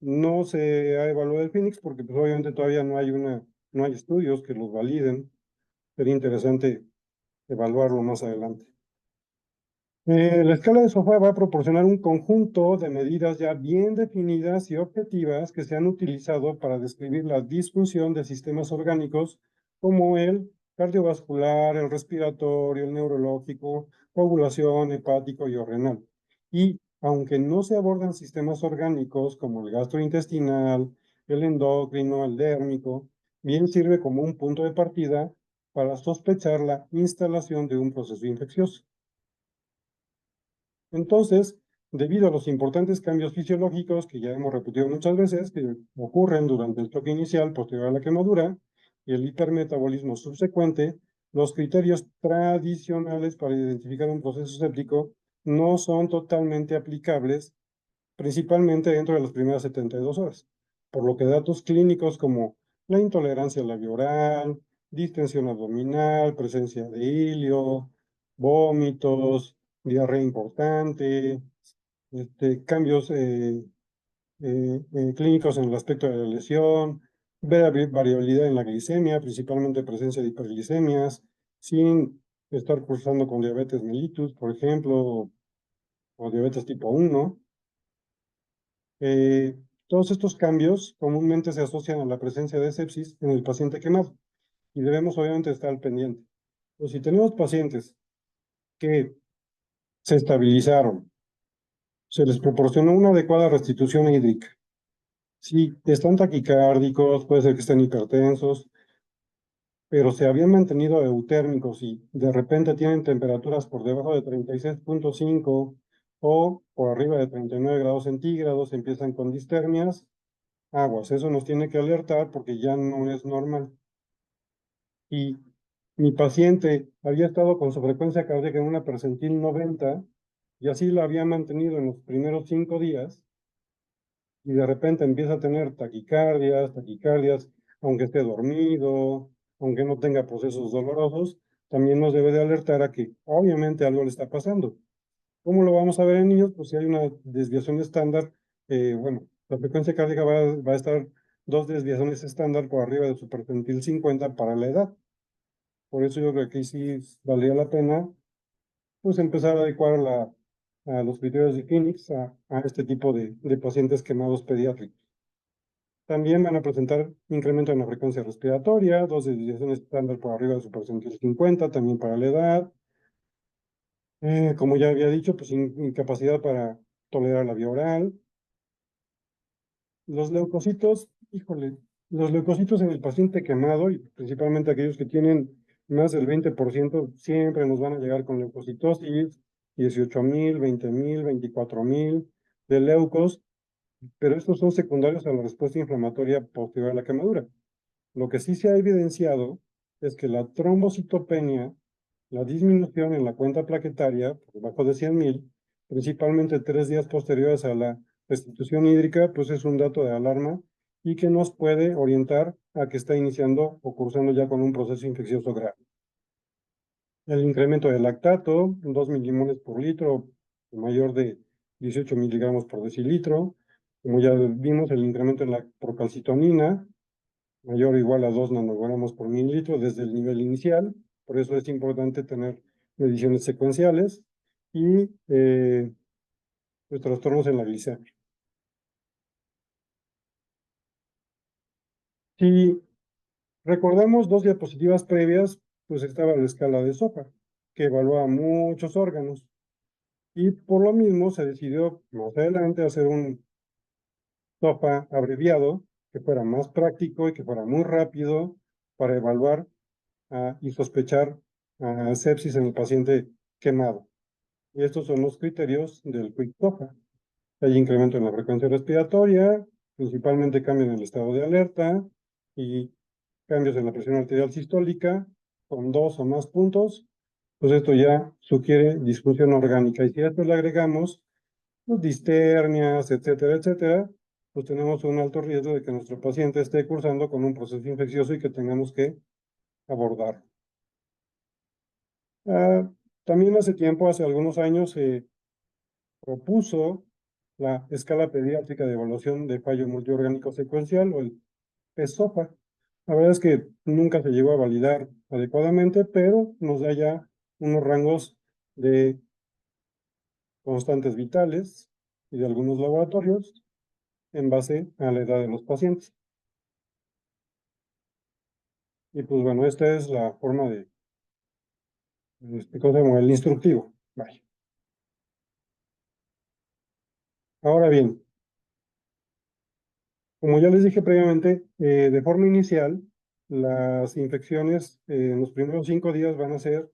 No se ha evaluado el Phoenix porque pues, obviamente todavía no hay estudios que los validen. Sería interesante evaluarlo más adelante. La escala de SOFA va a proporcionar un conjunto de medidas ya bien definidas y objetivas que se han utilizado para describir la disfunción de sistemas orgánicos como el cardiovascular, el respiratorio, el neurológico, coagulación, hepático y renal. Y aunque no se abordan sistemas orgánicos como el gastrointestinal, el endocrino, el dérmico, bien sirve como un punto de partida para sospechar la instalación de un proceso infeccioso. Entonces, debido a los importantes cambios fisiológicos que ya hemos repetido muchas veces, que ocurren durante el choque inicial posterior a la quemadura y el hipermetabolismo subsecuente, los criterios tradicionales para identificar un proceso séptico no son totalmente aplicables, principalmente dentro de las primeras 72 horas, por lo que datos clínicos como la intolerancia a la vía oral, distensión abdominal, presencia de hilio, vómitos, diarrea importante, cambios clínicos en el aspecto de la lesión, variabilidad en la glicemia, principalmente presencia de hiperglicemias, sin estar cursando con diabetes mellitus, por ejemplo, o diabetes tipo 1. Todos estos cambios comúnmente se asocian a la presencia de sepsis en el paciente quemado y debemos obviamente estar al pendiente. Pero si tenemos pacientes que se estabilizaron, se les proporcionó una adecuada restitución hídrica. Si están taquicárdicos, puede ser que estén hipertensos, pero se habían mantenido eutérmicos y de repente tienen temperaturas por debajo de 36.5 o por arriba de 39 grados centígrados, empiezan con distermias, aguas. Eso nos tiene que alertar porque ya no es normal. Y mi paciente había estado con su frecuencia cardíaca en una percentil 90 y así la había mantenido en los primeros 5 días y de repente empieza a tener taquicardias, aunque esté dormido, aunque no tenga procesos dolorosos, también nos debe de alertar a que obviamente algo le está pasando. ¿Cómo lo vamos a ver en niños? Pues si hay una desviación estándar, bueno, la frecuencia cardíaca va a estar 2 desviaciones estándar por arriba de su percentil 50 para la edad. Por eso yo creo que aquí sí valdría la pena pues empezar a adecuar a los criterios de Phoenix a este tipo de pacientes quemados pediátricos. También van a presentar incremento en la frecuencia respiratoria, 2 desviaciones estándar por arriba de su percentil 50, también para la edad. Como ya había dicho, pues incapacidad para tolerar la vía oral. Los leucocitos, híjole, los leucocitos en el paciente quemado, y principalmente aquellos que tienen más del 20%, siempre nos van a llegar con leucocitosis, 18,000, 20,000, 24,000 de leucos, pero estos son secundarios a la respuesta inflamatoria posterior a la quemadura. Lo que sí se ha evidenciado es que la trombocitopenia, la disminución en la cuenta plaquetaria, por debajo de 100,000, principalmente 3 días posteriores a la restitución hídrica, pues es un dato de alarma y que nos puede orientar a que está iniciando o cursando ya con un proceso infeccioso grave. El incremento de lactato, 2 milimoles por litro, mayor de 18 miligramos por decilitro. Como ya vimos, el incremento en la procalcitonina, mayor o igual a 2 nanogramos por mililitro desde el nivel inicial. Por eso es importante tener mediciones secuenciales y pues, trastornos en la glicemia. Si recordamos 2 diapositivas previas, pues estaba la escala de SOFA, que evalúa muchos órganos. Y por lo mismo se decidió más adelante hacer un TOFA abreviado, que fuera más práctico y que fuera muy rápido para evaluar y sospechar sepsis en el paciente quemado. Y estos son los criterios del Quick TOFA. Hay incremento en la frecuencia respiratoria, principalmente cambio en el estado de alerta y cambios en la presión arterial sistólica con 2 o más puntos, pues esto ya sugiere disfunción orgánica. Y si a esto le agregamos pues, disternias, etcétera, etcétera, pues tenemos un alto riesgo de que nuestro paciente esté cursando con un proceso infeccioso y que tengamos que abordar. También hace tiempo, hace algunos años, se propuso la escala pediátrica de evaluación de fallo multiorgánico secuencial o el PESOFA. La verdad es que nunca se llegó a validar adecuadamente, pero nos da ya unos rangos de constantes vitales y de algunos laboratorios en base a la edad de los pacientes. Y pues bueno, esta es la forma de, ¿cómo se llama? El instructivo. Vaya. Ahora bien, como ya les dije previamente, de forma inicial, las infecciones en los primeros 5 días van a ser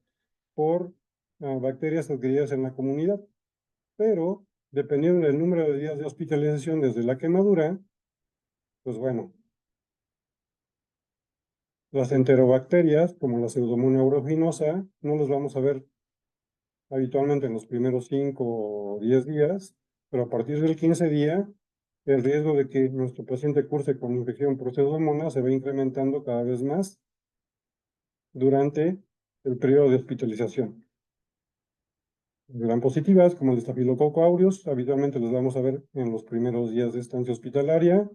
por bacterias adquiridas en la comunidad, pero dependiendo del número de días de hospitalización desde la quemadura, pues bueno, las enterobacterias, como la Pseudomonas aeruginosa, no las vamos a ver habitualmente en los primeros 5 o 10 días, pero a partir del 15 día, el riesgo de que nuestro paciente curse con infección por Pseudomonas se va incrementando cada vez más durante el periodo de hospitalización. Gram positivas, como el Staphylococcus aureus, habitualmente las vamos a ver en los primeros días de estancia hospitalaria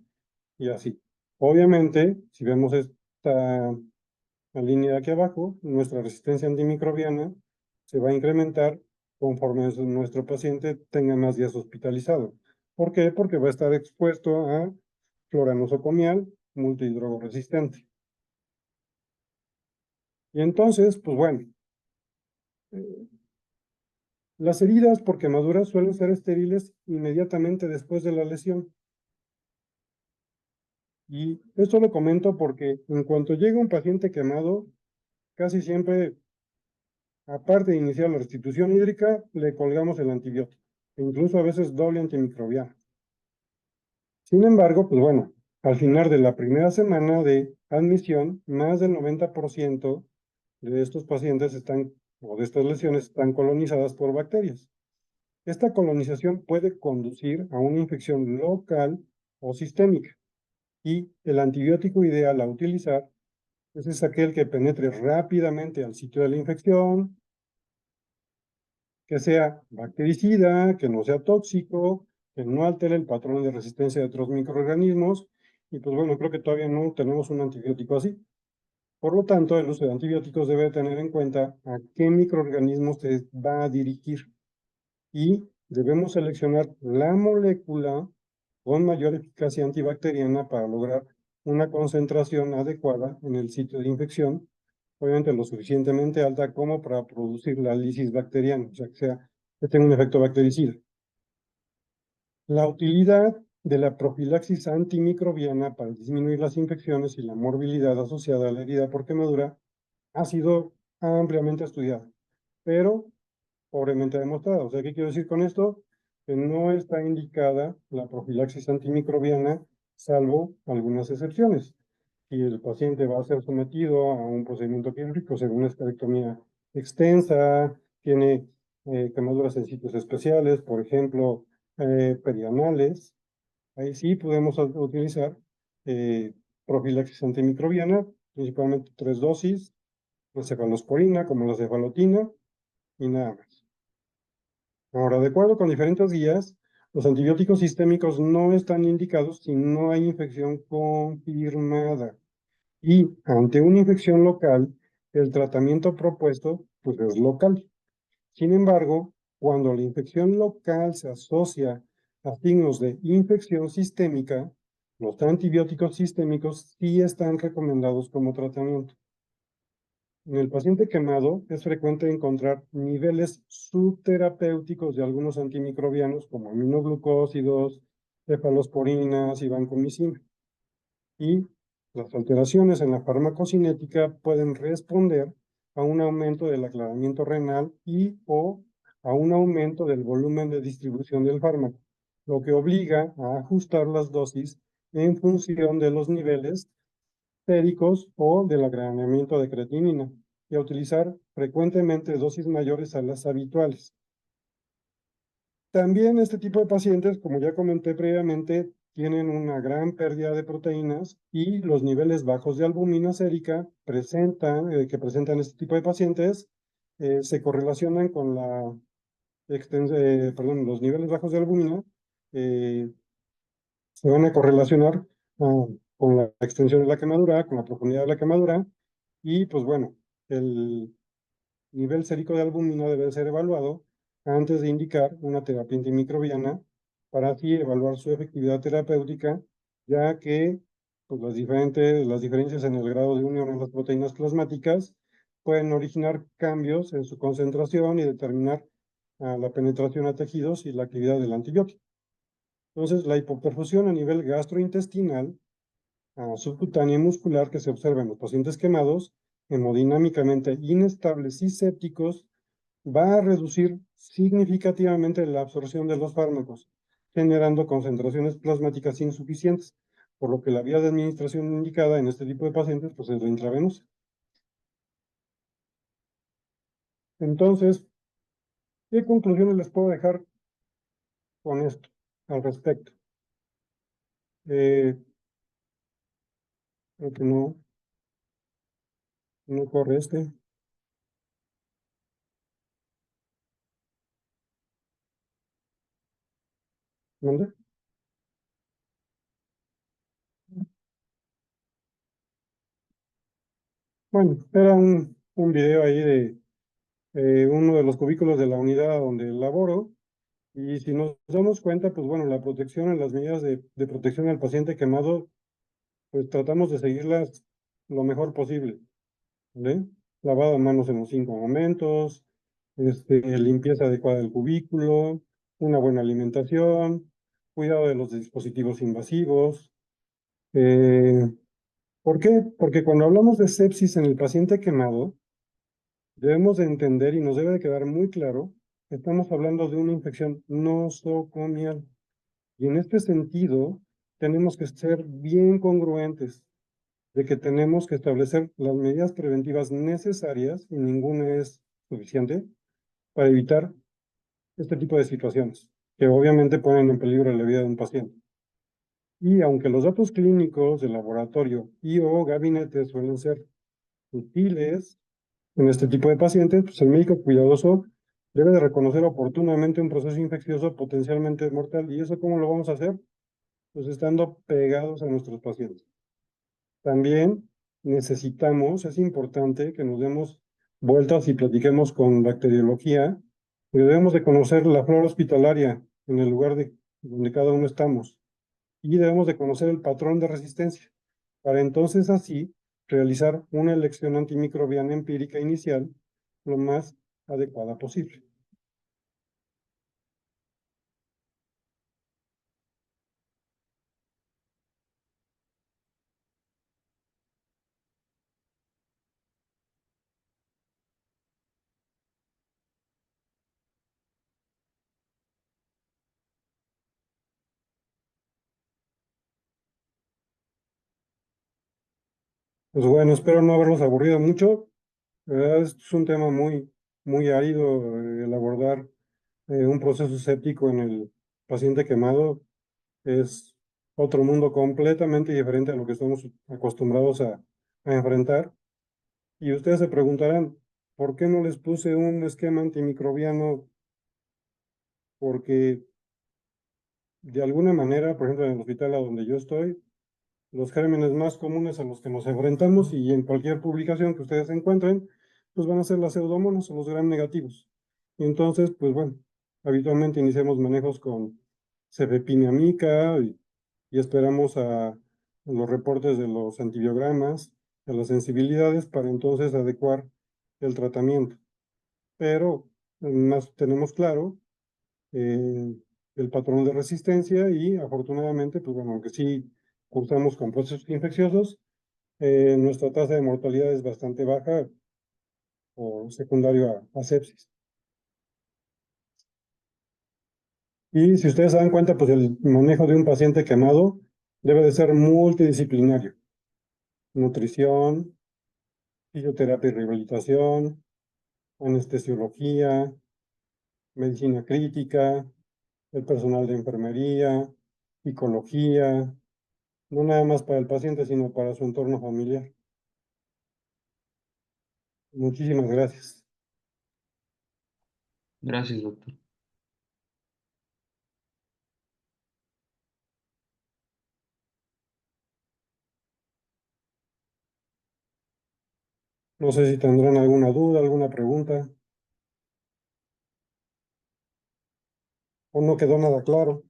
y así. Obviamente, si vemos esta línea de aquí abajo, nuestra resistencia antimicrobiana se va a incrementar conforme nuestro paciente tenga más días hospitalizado. ¿Por qué? Porque va a estar expuesto a flora nosocomial multidrogoresistente. Y entonces, pues bueno, las heridas por quemaduras suelen ser estériles inmediatamente después de la lesión. Y esto lo comento porque en cuanto llega un paciente quemado, casi siempre, aparte de iniciar la restitución hídrica, le colgamos el antibiótico, e incluso a veces doble antimicrobiano. Sin embargo, pues bueno, al final de la primera semana de admisión, más del 90% de estos pacientes están, o de estas lesiones, están colonizadas por bacterias. Esta colonización puede conducir a una infección local o sistémica y el antibiótico ideal a utilizar es aquel que penetre rápidamente al sitio de la infección, que sea bactericida, que no sea tóxico, que no altere el patrón de resistencia de otros microorganismos. Y pues bueno, creo que todavía no tenemos un antibiótico así. Por lo tanto, el uso de antibióticos debe tener en cuenta a qué microorganismos se va a dirigir. Y debemos seleccionar la molécula con mayor eficacia antibacteriana para lograr una concentración adecuada en el sitio de infección, obviamente lo suficientemente alta como para producir la lisis bacteriana, o sea, que tenga un efecto bactericida. La utilidad de la profilaxis antimicrobiana para disminuir las infecciones y la morbilidad asociada a la herida por quemadura ha sido ampliamente estudiada, pero pobremente demostrada. O sea, ¿qué quiero decir con esto? Que no está indicada la profilaxis antimicrobiana, salvo algunas excepciones. Y el paciente va a ser sometido a un procedimiento quirúrgico según una esterectomía extensa, tiene quemaduras en sitios especiales, por ejemplo, perianales. Ahí sí podemos utilizar profilaxis antimicrobiana, principalmente 3 dosis, la cefalosporina como la cefalotina y nada más. Ahora, de acuerdo con diferentes guías, los antibióticos sistémicos no están indicados si no hay infección confirmada. Y ante una infección local, el tratamiento propuesto pues, es local. Sin embargo, cuando la infección local se asocia a signos de infección sistémica, los antibióticos sistémicos sí están recomendados como tratamiento. En el paciente quemado es frecuente encontrar niveles subterapéuticos de algunos antimicrobianos como aminoglucósidos, cefalosporinas y vancomicina. Y las alteraciones en la farmacocinética pueden responder a un aumento del aclaramiento renal y o a un aumento del volumen de distribución del fármaco, lo que obliga a ajustar las dosis en función de los niveles séricos o del agregamiento de creatinina y a utilizar frecuentemente dosis mayores a las habituales. También este tipo de pacientes, como ya comenté previamente, tienen una gran pérdida de proteínas y los niveles bajos de albúmina sérica que presentan este tipo de pacientes se correlacionan con los niveles bajos de albúmina eh, se van a correlacionar con la extensión de la quemadura, con la profundidad de la quemadura y pues bueno, el nivel sérico de albúmina debe ser evaluado antes de indicar una terapia antimicrobiana para así evaluar su efectividad terapéutica, ya que pues, las diferencias en el grado de unión en las proteínas plasmáticas pueden originar cambios en su concentración y determinar la penetración a tejidos y la actividad del antibiótico. Entonces, la hipoperfusión a nivel gastrointestinal, subcutánea y muscular que se observa en los pacientes quemados, hemodinámicamente inestables y sépticos, va a reducir significativamente la absorción de los fármacos, generando concentraciones plasmáticas insuficientes, por lo que la vía de administración indicada en este tipo de pacientes pues, es la intravenosa. Entonces, ¿qué conclusiones les puedo dejar con esto al respecto? Creo que no corre este. ¿Mande? Bueno, era un video ahí de uno de los cubículos de la unidad donde laboro. Y si nos damos cuenta, pues bueno, la protección en las medidas de protección al paciente quemado, pues tratamos de seguirlas lo mejor posible, ¿vale? Lavado de manos en los 5 momentos, limpieza adecuada del cubículo, una buena alimentación, cuidado de los dispositivos invasivos. Eh, ¿Por qué? Porque cuando hablamos de sepsis en el paciente quemado, debemos de entender y nos debe de quedar muy claro que estamos hablando de una infección nosocomial. Y en este sentido, tenemos que ser bien congruentes de que tenemos que establecer las medidas preventivas necesarias, y ninguna es suficiente, para evitar este tipo de situaciones, que obviamente ponen en peligro la vida de un paciente. Y aunque los datos clínicos de laboratorio y o gabinete suelen ser útiles en este tipo de pacientes, pues el médico cuidadoso debe de reconocer oportunamente un proceso infeccioso potencialmente mortal. ¿Y eso cómo lo vamos a hacer? Pues estando pegados a nuestros pacientes. También es importante que nos demos vueltas y platiquemos con bacteriología, y debemos de conocer la flora hospitalaria en el lugar donde cada uno estamos, y debemos de conocer el patrón de resistencia, para entonces así realizar una elección antimicrobiana empírica inicial lo más adecuada posible. Pues bueno, espero no haberlos aburrido mucho. La verdad, es un tema muy árido el abordar un proceso séptico en el paciente quemado. Es otro mundo completamente diferente a lo que estamos acostumbrados a enfrentar. Y ustedes se preguntarán, ¿por qué no les puse un esquema antimicrobiano? Porque de alguna manera, por ejemplo, en el hospital a donde yo estoy, los gérmenes más comunes a los que nos enfrentamos y en cualquier publicación que ustedes encuentren, pues van a ser las pseudomonas o los gram negativos. Y entonces, pues bueno, habitualmente iniciamos manejos con cefepime-amica y esperamos a los reportes de los antibiogramas, a las sensibilidades para entonces adecuar el tratamiento. Pero más tenemos claro el patrón de resistencia y afortunadamente, pues bueno, aunque sí cursamos con procesos infecciosos, nuestra tasa de mortalidad es bastante baja o secundario a sepsis. Y si ustedes se dan cuenta, pues el manejo de un paciente quemado debe de ser multidisciplinario. Nutrición, fisioterapia y rehabilitación, anestesiología, medicina crítica, el personal de enfermería, psicología, no nada más para el paciente, sino para su entorno familiar. Muchísimas gracias. Gracias, doctor. No sé si tendrán alguna duda, alguna pregunta, o no quedó nada claro.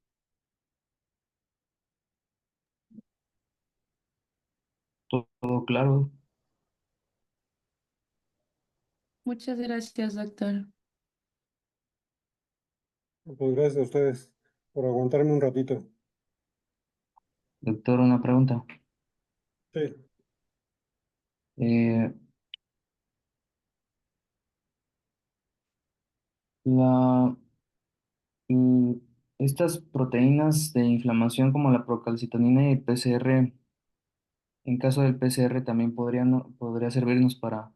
Todo claro. Muchas gracias, doctor. Pues gracias a ustedes por aguantarme un ratito. Doctor, una pregunta. Sí. Eh, la, mm, estas proteínas de inflamación como la procalcitonina y el PCR, en caso del PCR también podría servirnos para...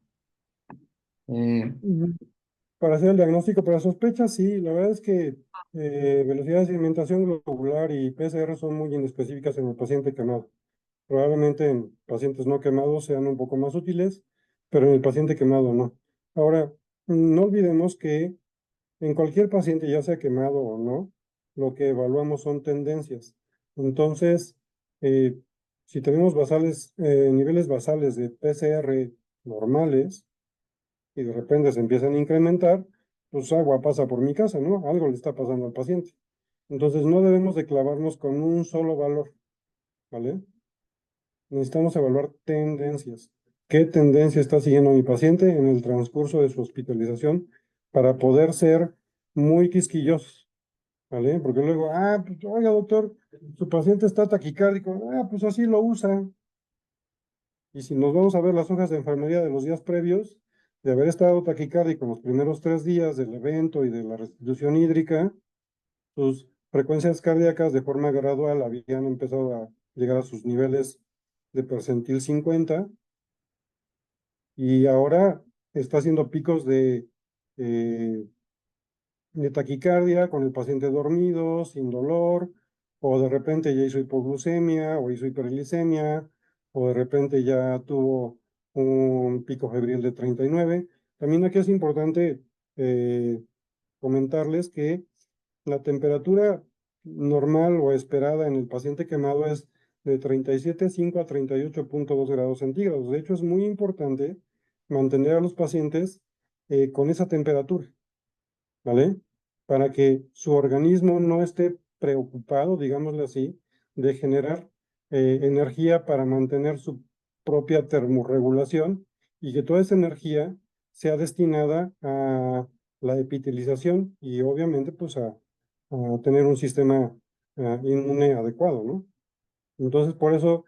eh, Ujú. Para hacer el diagnóstico para sospechas, sí, la verdad es que velocidad de sedimentación globular y PCR son muy inespecíficas en el paciente quemado. Probablemente en pacientes no quemados sean un poco más útiles, pero en el paciente quemado no. Ahora, no olvidemos que en cualquier paciente, ya sea quemado o no, lo que evaluamos son tendencias. Entonces, eh, si tenemos niveles basales de PCR normales y de repente se empiezan a incrementar, pues agua pasa por mi casa, ¿no? Algo le está pasando al paciente. Entonces, no debemos de clavarnos con un solo valor, ¿vale? Necesitamos evaluar tendencias. ¿Qué tendencia está siguiendo mi paciente en el transcurso de su hospitalización para poder ser muy quisquillosos? ¿Vale? Porque luego, pues, oiga, doctor, su paciente está taquicárdico, pues así lo usa. Y si nos vamos a ver las hojas de enfermería de los días previos, de haber estado taquicárdico en los primeros 3 días del evento y de la restitución hídrica, sus frecuencias cardíacas de forma gradual habían empezado a llegar a sus niveles de percentil 50 y ahora está haciendo picos eh, de taquicardia con el paciente dormido, sin dolor, o de repente ya hizo hipoglucemia o hizo hiperglicemia, o de repente ya tuvo un pico febril de 39. También aquí es importante eh, comentarles que la temperatura normal o esperada en el paciente quemado es de 37,5 a 38,2 grados centígrados. De hecho, es muy importante mantener a los pacientes con esa temperatura. ¿Vale? Para que su organismo no esté preocupado, digámoslo así, de generar energía para mantener su propia termorregulación y que toda esa energía sea destinada a la epitelización y obviamente pues a tener un sistema inmune adecuado, ¿no? Entonces, por eso,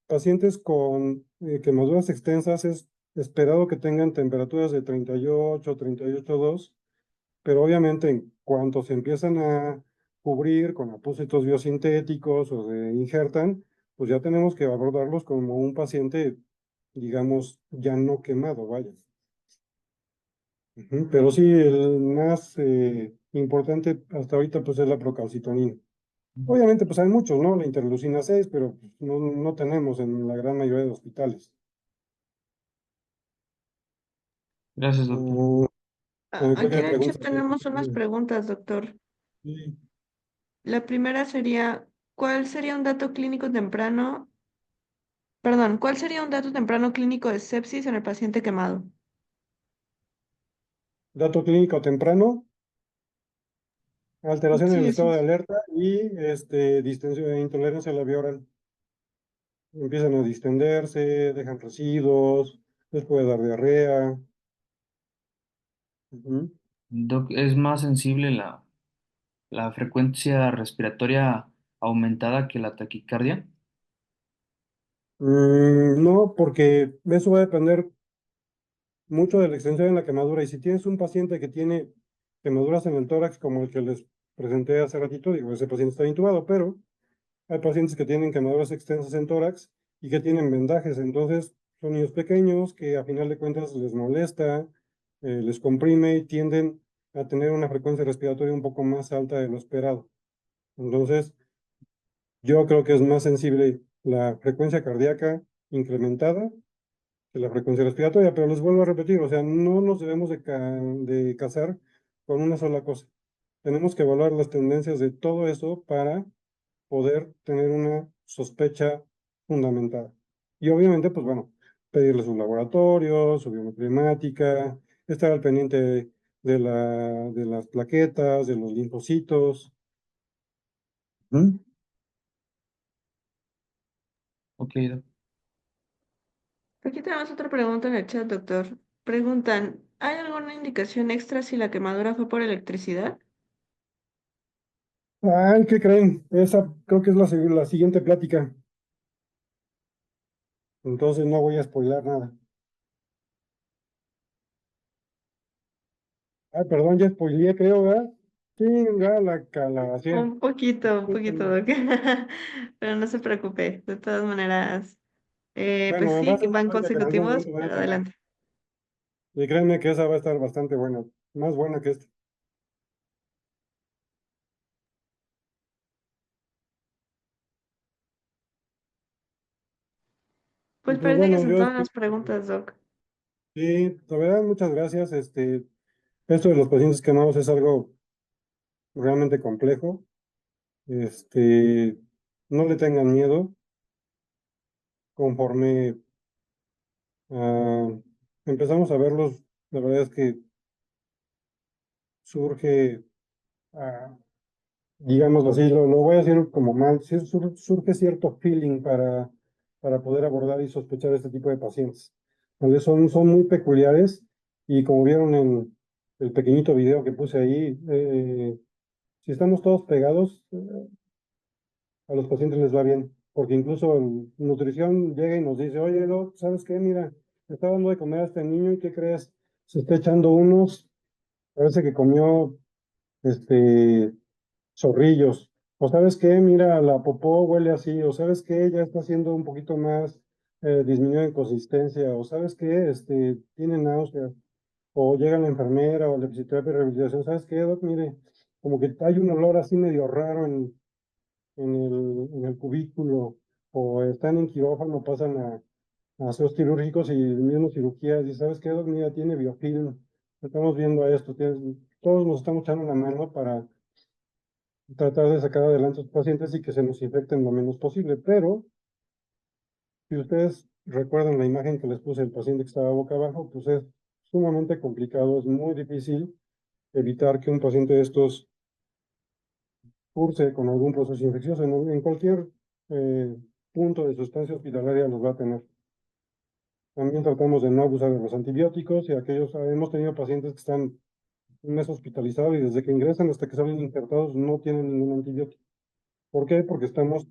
pacientes con quemaduras extensas es esperado que tengan temperaturas de 38, 38,2, pero obviamente en cuanto se empiezan a cubrir con apósitos biosintéticos o se injertan, pues ya tenemos que abordarlos como un paciente, digamos, ya no quemado, vaya. Ujú. Pero sí, el más importante hasta ahorita pues es la procalcitonina. Obviamente pues hay muchos, ¿no? La interleucina 6, pero pues, no tenemos en la gran mayoría de hospitales. gracias, doctor. Mm, Creo que Aquí hay en el chat preguntas. tenemos unas preguntas, doctor. Sí. La primera sería, ¿cuál sería un dato clínico temprano? Perdón, ¿cuál sería un dato temprano clínico de sepsis en el paciente quemado? Dato clínico temprano, alteración en Sí, el eso estado de es. alerta y distensión e intolerancia a la vía oral. Empiezan a distenderse, dejan residuos, les puede dar diarrea. Ujú. Doc, es más sensible la frecuencia respiratoria aumentada que la taquicardia? No, porque eso va a depender mucho de la extensión en la quemadura. Y si tienes un paciente que tiene quemaduras en el tórax, como el que les presenté hace ratito, digo, ese paciente está intubado, pero hay pacientes que tienen quemaduras extensas en tórax y que tienen vendajes. Entonces, son niños pequeños que a final de cuentas les molesta, les comprime y tienden a tener una frecuencia respiratoria un poco más alta de lo esperado. Entonces, yo creo que es más sensible la frecuencia cardíaca incrementada que la frecuencia respiratoria, pero les vuelvo a repetir, o sea, no nos debemos de casar con una sola cosa. Tenemos que evaluar las tendencias de todo eso para poder tener una sospecha fundamentada. Y obviamente, pues bueno, pedirle sus laboratorios, su biometría hemática, estar al pendiente de las plaquetas, de los linfocitos. ¿Mm? Ok, Aquí tenemos otra pregunta en el chat, doctor. Preguntan, ¿hay alguna indicación extra si la quemadura fue por electricidad? Ay, ¿qué creen? Esa creo que es la siguiente plática. Entonces no voy a spoilar nada. Ay, perdón, ya spoileé, creo, ¿verdad? Chinga la calabacía. Un poquito, doc. Pero no se preocupe. De todas maneras, pues Bueno, va a sí, ser una van plática que en algún consecutivos, momento voy a pero tomar. adelante. Y créanme que esa va a estar bastante buena, más buena que esta. Y Pues pues parece que bueno, son yo todas espero las preguntas, doc. sí, la verdad, muchas gracias. Esto de los pacientes quemados es algo realmente complejo. Este, no le tengan miedo. Conforme empezamos a verlos, la verdad es que surge, ah, digámoslo así, lo voy a decir como mal, sí surge cierto feeling para poder abordar y sospechar este tipo de pacientes. ¿Vale? Son muy peculiares y como vieron en el pequeñito video que puse ahí, si estamos todos pegados, a los pacientes les va bien, porque incluso en nutrición llega y nos dice, oye, doc, ¿sabes qué? Mira, le está dando de comer a este niño y ¿qué crees? Se está echando unos, parece que comió, este, zorrillos. O sabes qué, mira, la popó huele así, o sabes qué, ya está siendo un poquito más disminuida en consistencia, o sabes qué, tiene náuseas, o llega la enfermera o la fisioterapia y rehabilitación, ¿sabes qué, doc? Mire, como que hay un olor así medio raro en el cubículo, o están en quirófano, pasan a hacer quirúrgicos y mismo cirugías, y ¿sabes qué, doc? Mira, tiene biofilm, estamos viendo esto, todos nos estamos echando la mano para tratar de sacar adelante a los pacientes y que se nos infecten lo menos posible. Pero si ustedes recuerdan la imagen que les puse del paciente que estaba boca abajo, pues es sumamente complicado, es muy difícil evitar que un paciente de estos curse con algún proceso infeccioso. En cualquier eh, punto de su estancia hospitalaria los va a tener. También tratamos de no abusar de los antibióticos y aquellos, hemos tenido pacientes que están un mes hospitalizados y desde que ingresan hasta que salen injertados no tienen ningún antibiótico. ¿Por qué? Porque estamos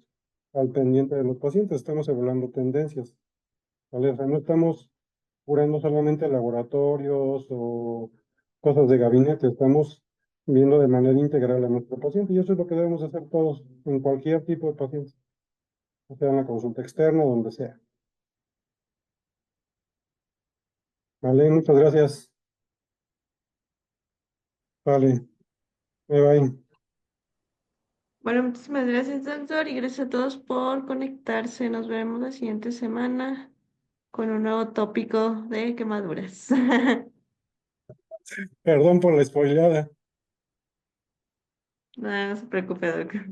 al pendiente de los pacientes, estamos evaluando tendencias, ¿vale? O sea, no estamos curando solamente laboratorios o cosas de gabinete, estamos viendo de manera integral a nuestro paciente y eso es lo que debemos hacer todos en cualquier tipo de paciente, o sea, en la consulta externa, donde sea. Vale, muchas gracias. Vale, bye bye. Bueno, muchísimas gracias, doctor, y gracias a todos por conectarse. Nos vemos la siguiente semana con un nuevo tópico de quemaduras. Perdón por la spoileada. No, no se preocupe, doctor.